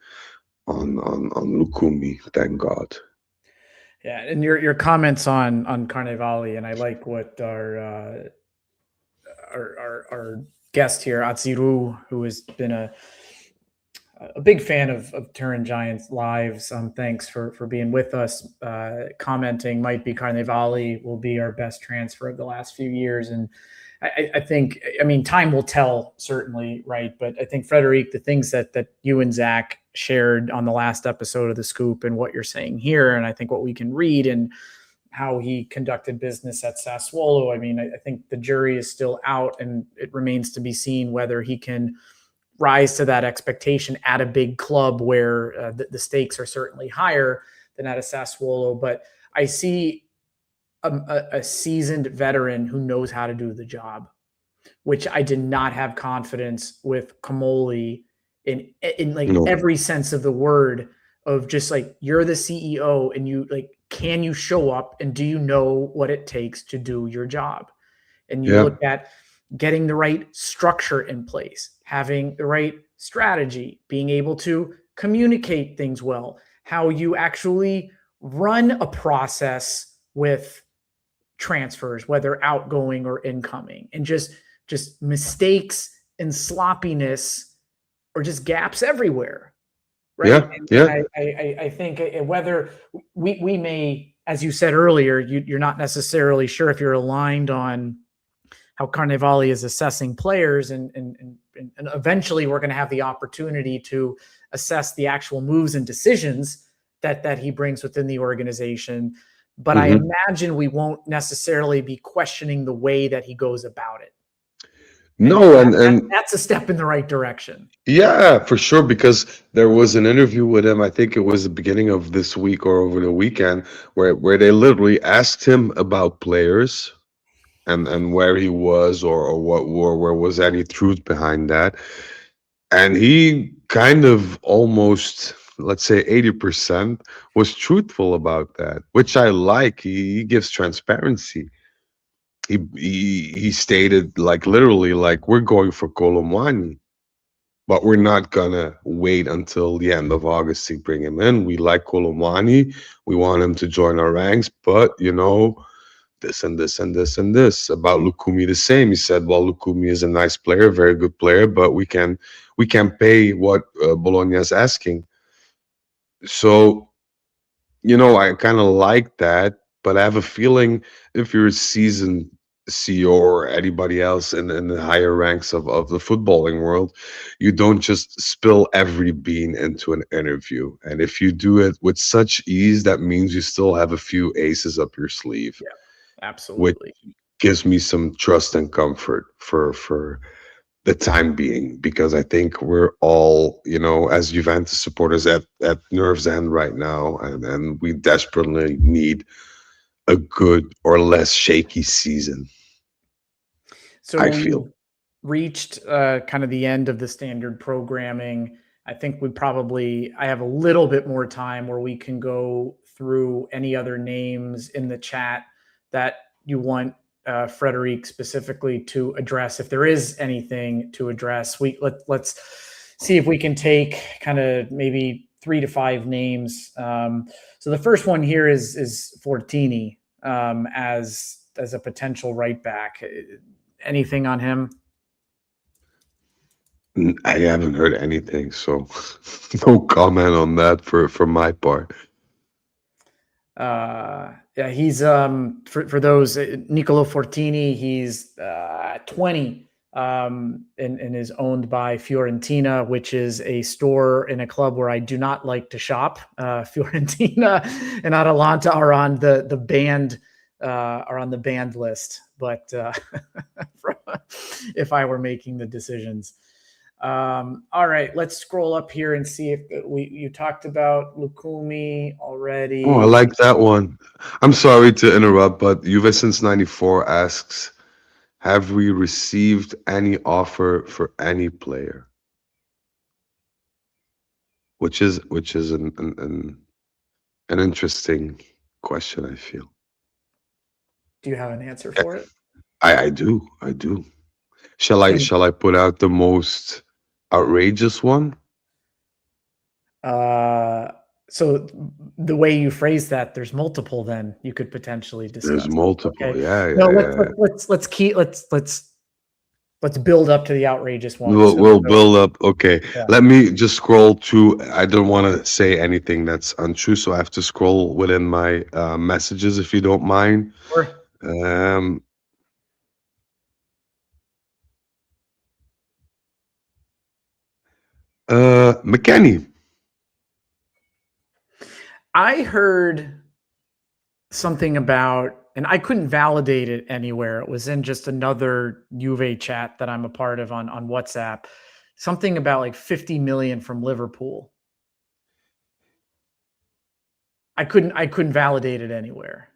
on Lukumi. Thank God. Yeah, and your comments on Carnevali, and I like what our guest here, Atsiru, who has been a big fan of Turin Giants lives. Thanks for being with us. Commenting might be Carnevali will be our best transfer of the last few years, and I think, I mean, time will tell, certainly, right? But I think, Frederic, the things that you and Zach shared on the last episode of The Scoop and what you're saying here, and I think what we can read and how he conducted business at Sassuolo, I mean, I think the jury is still out, and it remains to be seen whether he can rise to that expectation at a big club where the stakes are certainly higher than at a Sassuolo. But I see a seasoned veteran who knows how to do the job, which I did not have confidence with Comoli in like No. every sense of the word, of just like, you're the CEO and you like, can you show up and do you know what it takes to do your job? And you Yeah. look at getting the right structure in place, having the right strategy, being able to communicate things well, how you actually run a process with transfers, whether outgoing or incoming, and just mistakes and sloppiness or just gaps everywhere, right? Yeah. And I think whether we may, as you said earlier, you're not necessarily sure if you're aligned on how Carnevali is assessing players, and eventually we're going to have the opportunity to assess the actual moves and decisions that he brings within the organization. But I imagine we won't necessarily be questioning the way that he goes about it. No, and That's a step in the right direction. yeah, for sure. Because there was an interview with him. I think it was the beginning of this week or over the weekend, where they literally asked him about players and where he was, or what, or where was any truth behind that. And he kind of almost, let's say 80% was truthful about that, which I like. He gives transparency. He stated, like, literally, like, we're going for Kolo Muani, but we're not gonna wait until the end of August to bring him in. We like Kolo Muani. We want him to join our ranks, but this and this and this and this. About Lukumi, the same. He said, well, Lukumi is a nice player, very good player, but we can pay what Bologna is asking. So, I kind of like that, but I have a feeling if you're a seasoned CEO or anybody else in the higher ranks of the footballing world, you don't just spill every bean into an interview. And if you do it with such ease, that means you still have a few aces up your sleeve. Yeah, Which absolutely. gives me some trust and comfort for the time being, because I think we're all, as Juventus supporters, at nerves end right now, and we desperately need a good or less shaky season. So I we feel. reached kind of the end of the standard programming. I think I have a little bit more time where we can go through any other names in the chat that you want Frederic specifically to address. If there is anything to address, let's see if we can take kind of maybe 3 to 5 names. So the first one here is Fortini as a potential right back. Anything on him? I haven't heard anything, so no comment on that for my part. Yeah, he's for those, Nicolo Fortini. He's 20 and is owned by Fiorentina, which is a store in a club where I do not like to shop. Fiorentina and Atalanta are on the banned list, but if I were making the decisions. All right, let's scroll up here and see if you talked about Lukumi already. Oh, I like that one. I'm sorry to interrupt, but Juve since '94 asks, have we received any offer for any player? Which is an interesting question, I feel. Do you have an answer for it? I do. Shall I put out the most outrageous one? So the way you phrase that, there's multiple. Then you could potentially discuss. There's multiple. Okay. Yeah. Let's build up to the outrageous one. We'll build up. Okay. Yeah. Let me just scroll to. I don't want to say anything that's untrue, so I have to scroll within my messages, if you don't mind. Sure. McKennie. I heard something about, and I couldn't validate it anywhere. It was in just another Juve chat that I'm a part of on WhatsApp. Something about like 50 million from Liverpool. I couldn't validate it anywhere.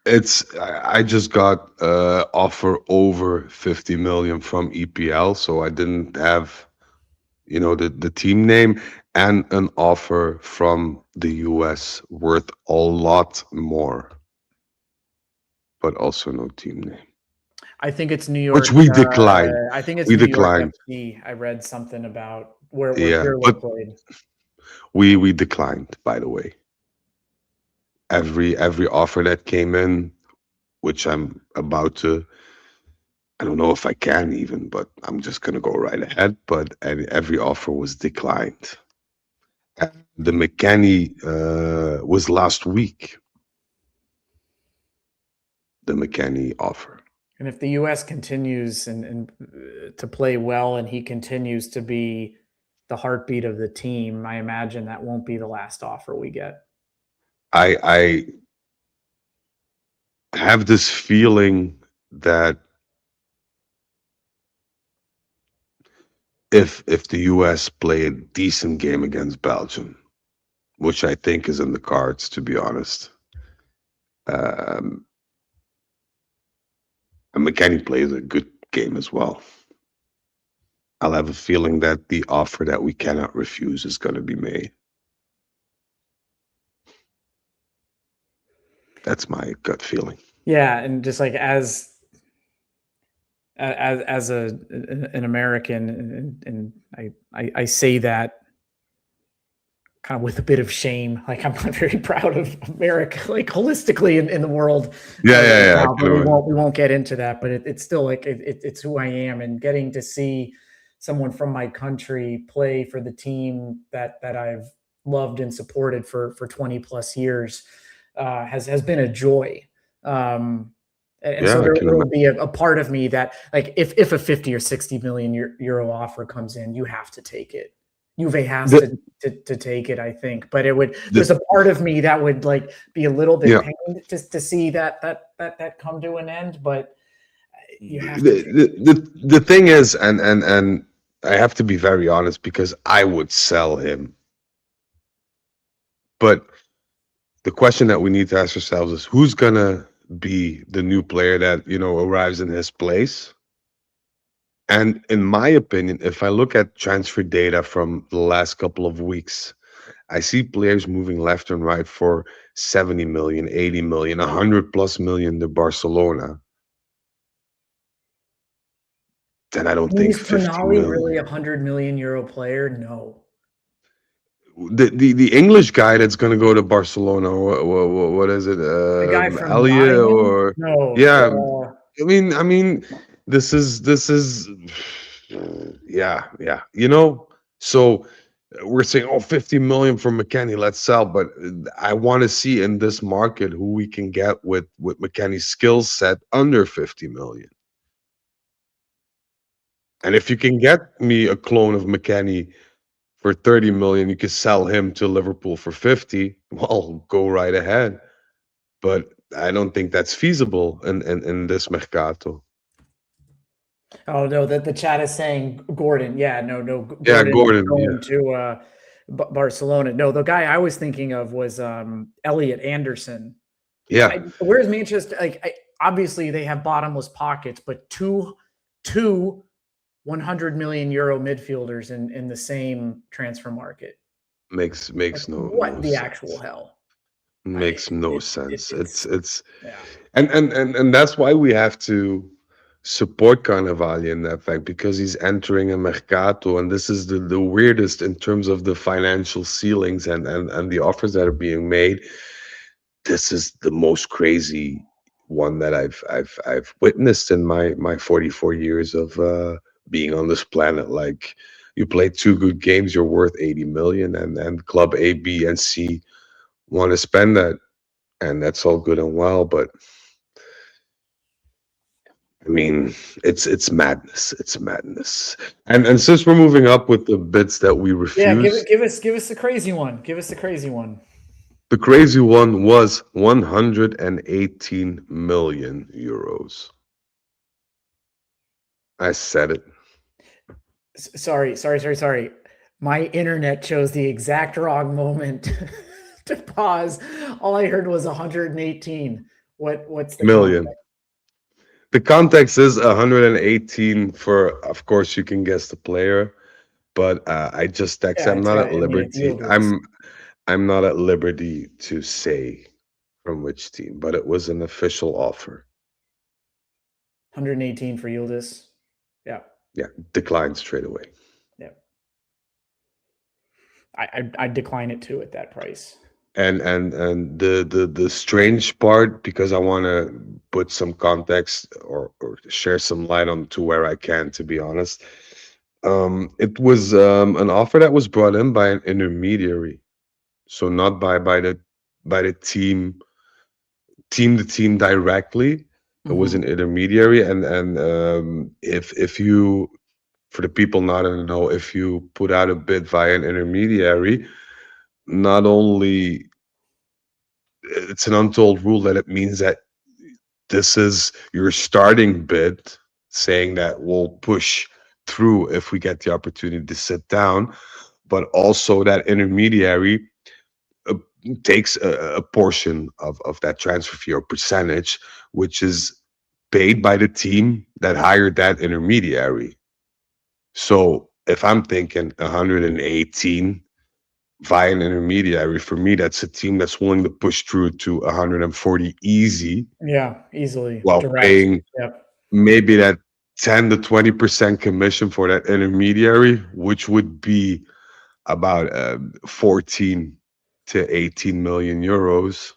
I just got offer over 50 million from EPL, so I didn't have, the team name, and an offer from the US worth a lot more, but also no team name. I think it's New York, which we declined. I think it's New York FC. I read something about where Pirlo played. We declined, by the way. Every offer that came in, which I'm about to, I don't know if I can even, but I'm just gonna go right ahead. But every offer was declined. And the McKennie was last week. The McKennie offer. And if the U.S. continues and to play well, and he continues to be the heartbeat of the team, I imagine that won't be the last offer we get. I have this feeling that if the US play a decent game against Belgium, which I think is in the cards, to be honest, and McKennie plays a good game as well, I'll have a feeling that the offer that we cannot refuse is going to be made. That's my gut feeling. Yeah, and just like as an American, and I say that kind of with a bit of shame. Like, I'm not very proud of America, like holistically in the world. Yeah. We won't get into that, but it's still like it's who I am, and getting to see someone from my country play for the team that I've loved and supported for 20 plus years has been a joy. So there will be a part of me that, like, if a 50 or 60 million euro offer comes in, you have to take it. Juve has to take it, I think. But there's a part of me that would like be a little bit pained just to see that come to an end. But you have the thing is, and I have to be very honest, because I would sell him. But the question that we need to ask ourselves is, who's gonna be the new player that arrives in his place? And in my opinion, if I look at transfer data from the last couple of weeks, I see players moving left and right for 70 million, 80 million, 100 plus million to Barcelona. Then I don't think 50 million. Really a 100 million euro player? No. The English guy that's going to go to Barcelona, what is it? The guy from Elliot or no? Yeah, I mean, this is yeah. So we're saying, 50 million for McKennie, let's sell. But I want to see in this market who we can get with McKennie's skill set under 50 million. And if you can get me a clone of McKennie for 30 million, you can sell him to Liverpool for 50. Well, go right ahead. But I don't think that's feasible in this mercato. Oh no, the chat is saying Gordon. Yeah, no, Yeah, Gordon is Gordon. Yeah, going to Barcelona. No, the guy I was thinking of was Elliot Anderson. yeah, Where's Manchester? Obviously they have bottomless pockets, but two 100 million euro midfielders in the same transfer market. makes What no the actual sense. hell? Makes no It sense. it's It's yeah. and that's why we have to support Carnevali in that fact, because he's entering a mercato, and this is the weirdest in terms of the financial ceilings and the offers that are being made. This is the most crazy one that I've witnessed in my 44 years of being on this planet. Like, you play two good games, you're worth 80 million, and club A, B, and C want to spend that, and that's all good and well, but I mean, it's madness. It's madness. And since we're moving up with the bits that we Yeah, refuse, give us the crazy one. Give us the crazy one. the crazy one was 118 million euros. I said it. Sorry. My internet chose the exact wrong moment to pause. All I heard was 118. What's the context? Million. The context is 118 for, of course, you can guess the player, but I just text. Yeah, I'm it's not got. at I mean, it's liberty. Yildiz. I'm not at liberty to say from which team, but it was an official offer. 118 for Yildiz. Yeah, Yeah, declined straight away. yeah. I'd decline it too at that price. And the strange part, because I want to put some context, or share some light on to where I can, to be honest. It was an offer that was brought in by an intermediary, so not by the team the team directly. It was an intermediary, and if you, for the people not in the know, if you put out a bid via an intermediary, not only, it's an untold rule that it means that this is your starting bid, saying that we'll push through if we get the opportunity to sit down, but also that intermediary uh, takes a portion of that transfer fee or percentage, which is paid by the team that hired that intermediary. So if I'm thinking 118 via an intermediary, for me, that's a team that's willing to push through to 140 easy, Yeah, easily while direct. paying Yep. maybe that 10 to 20% commission for that intermediary, which would be about 14 to 18 million euros.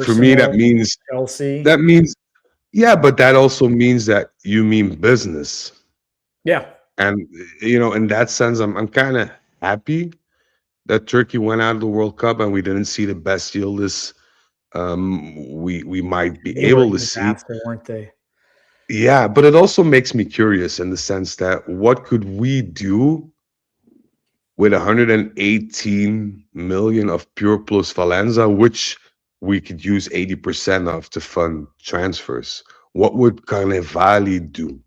For me, Arsenal, Chelsea. that means, yeah, but that also means that you mean business. Yeah, And in that sense, I'm kind of happy that Turkey went out of the World Cup and we didn't see the best yield this we might be they were able a to see. disaster, weren't they? Yeah, but it also makes me curious in the sense that what could we do with 118 million of pure plus Valenza, which we could use 80% of to fund transfers? What would Carnevali do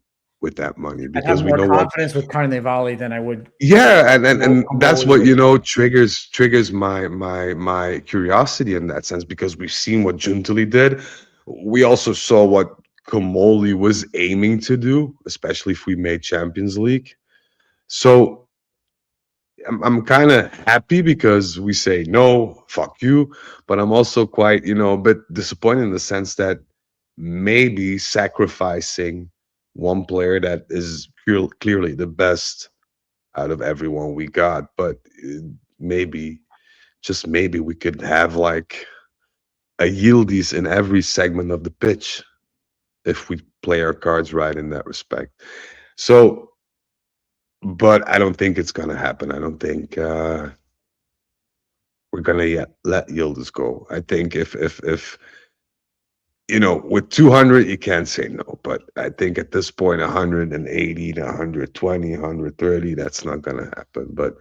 with that money? I'd have Because we more know what. confidence with Carnevali than I would Yeah, and that's what with. triggers my curiosity in that sense, because we've seen what Giuntoli did. We also saw what Comoli was aiming to do, especially if we made Champions League. So I'm kind of happy because we say no, fuck you, but I'm also quite, a bit disappointed in the sense that maybe sacrificing one player that is clearly the best out of everyone we got, but maybe, just maybe, we could have like a Yildiz in every segment of the pitch if we play our cards right in that respect. So, but I don't think it's gonna happen. I don't think we're gonna yet let Yildiz go. I think if with 200 you can't say no, but I think at this point 180 to 120, 130, that's not gonna happen. But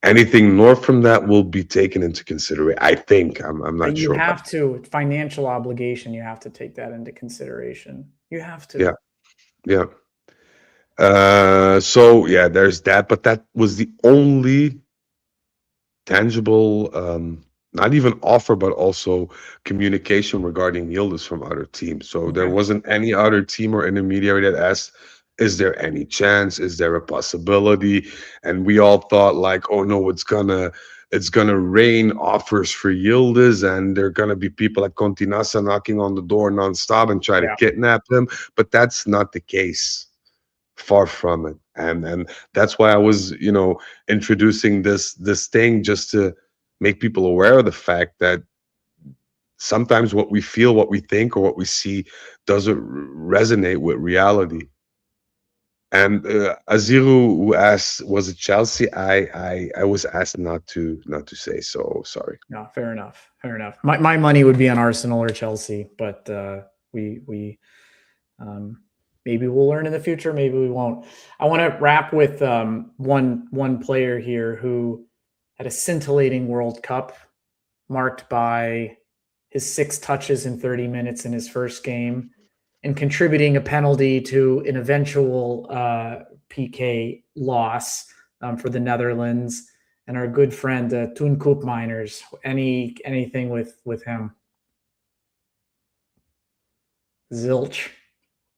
anything north from that will be taken into consideration. I think. I'm not You sure, but have to financial obligation. You have to take that into consideration. You have to. Yeah, yeah. So yeah, there's that, but that was the only tangible, not even offer, but also communication regarding Yildiz from other teams. So there Okay. wasn't any other team or intermediary that asked, is there any chance? Is there a possibility? And we all thought like, oh no, it's gonna rain offers for Yildiz, and there are gonna be people at Continasa knocking on the door nonstop and try to Yeah. kidnap him. But that's not the case. Far from it. And that's why I was, introducing this thing, just to make people aware of the fact that sometimes what we feel, what we think, or what we see doesn't resonate with reality. And Aziru, who asked, was it Chelsea? I was asked not to say, so sorry. No, fair enough. Fair enough. My money would be on Arsenal or Chelsea, but we um, maybe we'll learn in the future. Maybe we won't. I want to wrap with one player here who had a scintillating World Cup, marked by his 6 touches in 30 minutes in his first game, and contributing a penalty to an eventual PK loss for the Netherlands. And our good friend Toon Koopmeiners. Anything with him? Zilch,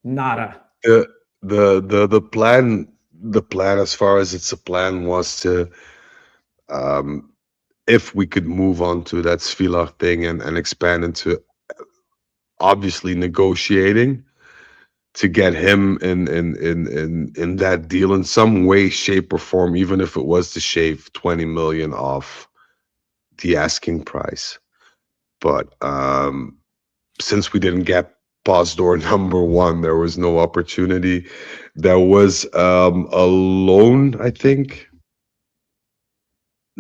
nada. The plan, as far as it's a plan, was to, um if we could move on to that Svilar thing, and expand into obviously negotiating to get him in that deal in some way, shape, or form, even if it was to shave 20 million off the asking price. But since we didn't get past door number one, there was no opportunity. There was a loan, I think.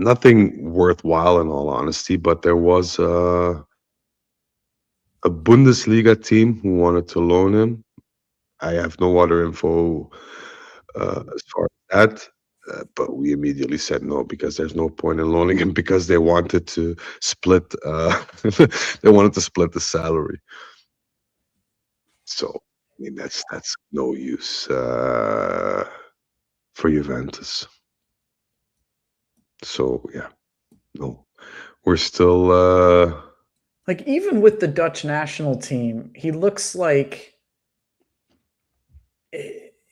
Nothing worthwhile, in all honesty, but there was a Bundesliga team who wanted to loan him. I have no other info as far as that, but we immediately said no, because there's no point in loaning him, because they wanted to split. They wanted to split the salary. So I mean, that's no use for Juventus. So yeah, no, we're still. Like, even with the Dutch national team, he looks like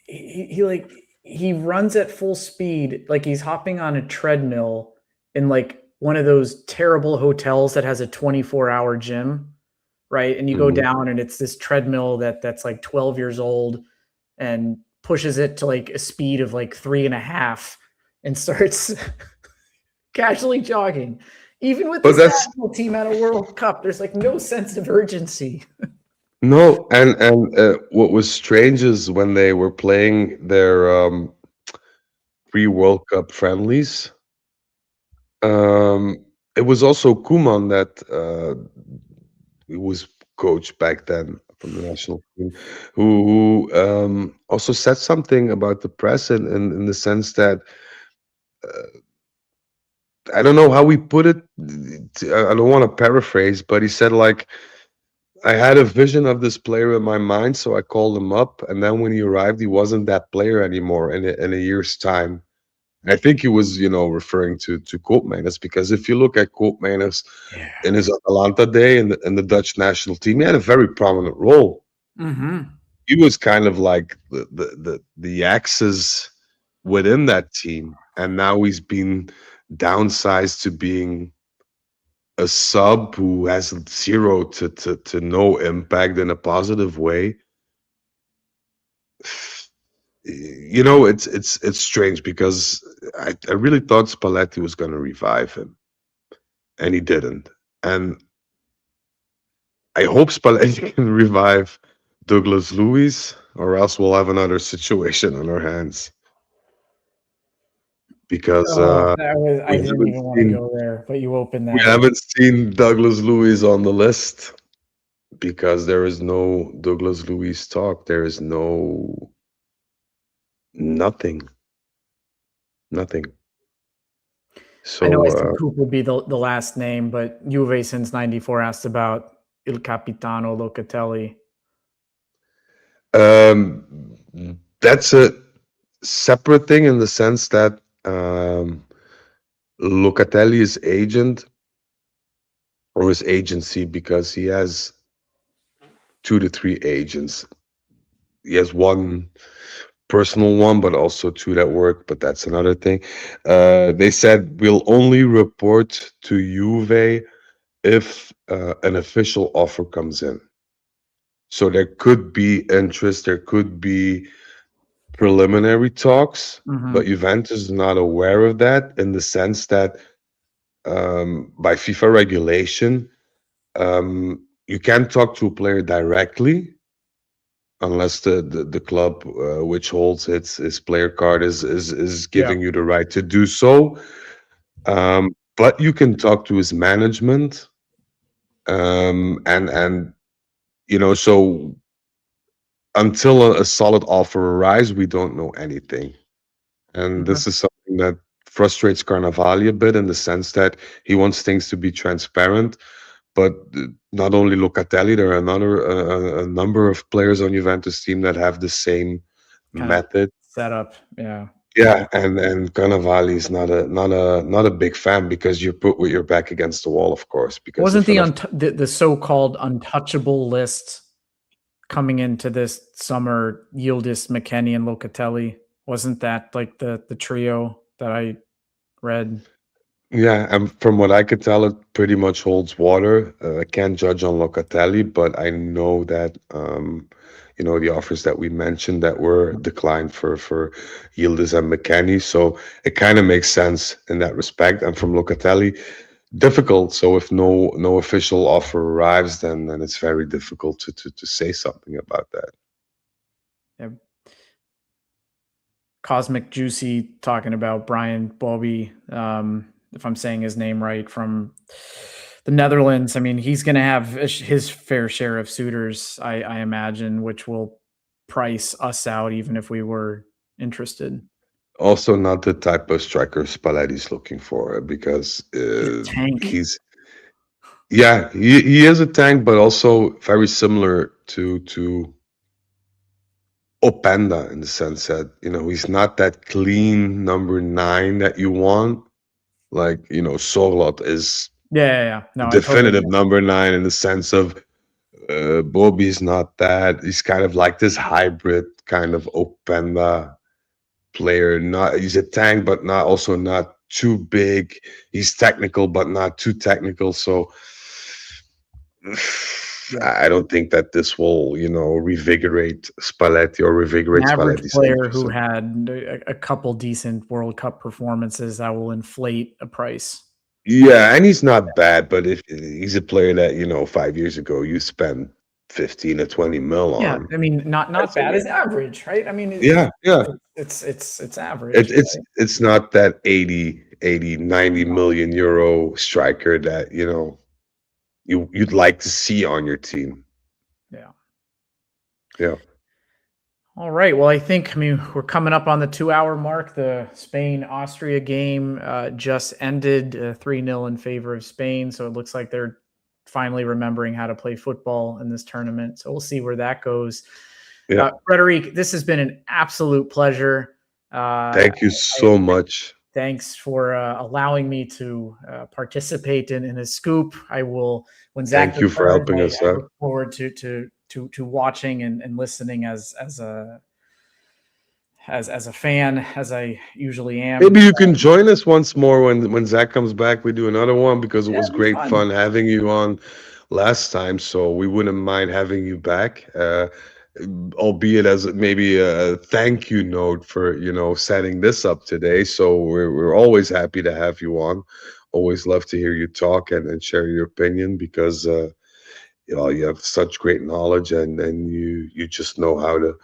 he runs at full speed, like he's hopping on a treadmill in like one of those terrible hotels that has a 24-hour gym, right? And you go Mhm. down and it's this treadmill that's like 12 years old, and pushes it to like a speed of like 3.5 and starts casually jogging. Even with But this that's national team at a World Cup, there's like no sense of urgency. no, and what was strange is when they were playing their pre-World Cup friendlies. Um, it was also Koeman that was coach back then from the national team, who also said something about the press, in the sense that, I don't know how he put it. I don't want to paraphrase, but he said like, I had a vision of this player in my mind, so I called him up, and then when he arrived, he wasn't that player anymore in a year's time. I think he was, referring to Koopmeiners, because if you look at Koopmeiners Yeah. in his Atalanta day in the Dutch national team, he had a very prominent role. Mm-hmm. He was kind of like the axis within that team, and now he's been downsized to being a sub who has zero to no impact in a positive way. It's strange, because I really thought Spalletti was going to revive him, and he didn't. And I hope Spalletti can revive Douglas Luiz, or else we'll have another situation on our hands. Because I we didn't haven't even want to seen go there, but you opened we that. haven't seen Douglas Luiz on the list, because there is no Douglas Luiz talk. There is nothing, nothing. I know I So said Coop would be the last name, but Juve since '94 asked about Il Capitano Locatelli. Um, that's a separate thing in the sense that Locatelli's agent or his agency, because he has 2 to 3 agents. He has one personal one, but also 2 that work. But that's another thing. They said we'll only report to Juve if an official offer comes in. So there could be interest, there could be preliminary talks, Mm-hmm. but Juventus is not aware of that in the sense that by FIFA regulation, you can't talk to a player directly unless the club which holds its player card is Yeah. giving you the right to do so. But you can talk to his management, and so until a solid offer arrives, we don't know anything. And Okay. this is something that frustrates Carnevali a bit in the sense that he wants things to be transparent. But not only Locatelli, there are a number of players on Juventus team that have the same Kind of method. setup. Yeah. Yeah, and Carnevali is not a big fan because you're put with your back against the wall, of course. Because Wasn't if the so-called untouchable list coming into this summer Yildiz, McKennie, and Locatelli? Wasn't that like the trio that I read? Yeah, and from what I could tell, it pretty much holds water. I can't judge on Locatelli, but I know that the offers that we mentioned that were declined for Yildiz and McKennie. So it kind of makes sense in that respect. And from Locatelli, difficult. So if no official offer arrives, then it's very difficult to say something about that. Yeah. Cosmic Juicy talking about Brian Bobby, if I'm saying his name right, from the Netherlands. I mean, he's going to have his fair share of suitors, I imagine, which will price us out even if we were interested. Also, not the type of striker Spalletti's looking for because Tank. he is a tank, but also very similar to Openda in the sense that he's not that clean number 9 that you want. Like Sorlot is Yeah. No, definitive number 9 in the sense of Bobby's not that. He's kind of like this hybrid kind of Openda player. He's a tank, but not too big. He's technical, but not too technical. So I don't think that this will, revigorate Spalletti or revigorate an average Spalletti's player interest. who had a couple decent World Cup performances that will inflate a price. Yeah, and he's not bad, but if he's a player that 5 years ago you spent 15 to 20 mil on. Yeah, I mean, not bad. It's average, right? I mean, yeah. It's average. It's not that 90 million euro striker that you'd like to see on your team. Yeah. All right. Well, I mean, we're coming up on the 2-hour mark. The Spain-Austria game just ended 3-0 in favor of Spain. So it looks like they're finally remembering how to play football in this tournament. So we'll see where that goes. Yeah. Frederic, this has been an absolute pleasure. Thank you so much. Thanks for allowing me to participate in a scoop. I will, when Zach. Thank you for helping us out. I look forward to watching and listening as a fan, as I usually am. Maybe you can join us once more when Zach comes back. We do another one because it was great fun having you on last time. So we wouldn't mind having you back. Albeit as maybe a thank you note for setting this up today. So we're always happy to have you on. Always love to hear you talk and share your opinion because you have such great knowledge and you just know how to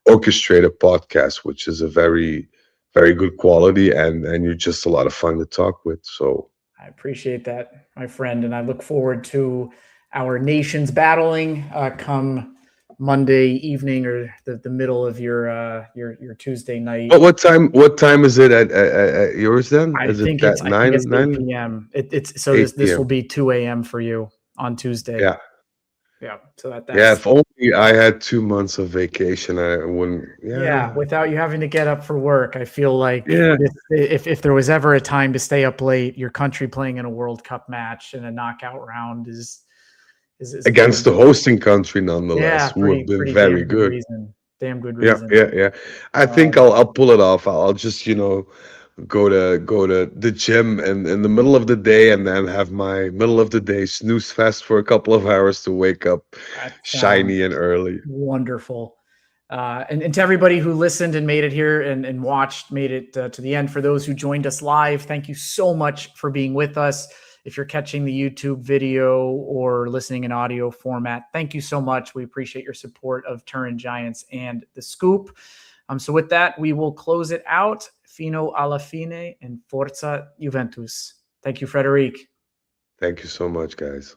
orchestrate a podcast, which is a very, very good quality, and you're just a lot of fun to talk with. So I appreciate that, my friend, and I look forward to our nations battling come Monday evening or the middle of your Tuesday night. But what time is it at yours then? I think it's 9 p.m. This will be 2 a.m. for you on Tuesday. Yeah. So if only I had 2 months of vacation. I wouldn't. Yeah, without you having to get up for work, I feel like Yeah. if there was ever a time to stay up late, your country playing in a World Cup match in a knockout round is a Against the hosting country, yeah, nonetheless, who have been pretty very damn good good. reason. Damn good Yeah, reason. yeah, yeah. I think I'll pull it off. I'll just go to the gym in the middle of the day and then have my middle of the day snooze fest for a couple of hours to wake up That sounds shiny and early. wonderful. And to everybody who listened and made it here and watched, made it to the end. For those who joined us live, thank you so much for being with us. If you're catching the YouTube video or listening in audio format, thank you so much. We appreciate your support of Turin Giants and The Scoop. So with that, we will close it out. Fino alla fine and Forza Juventus. Thank you, Frederic. Thank you so much, guys.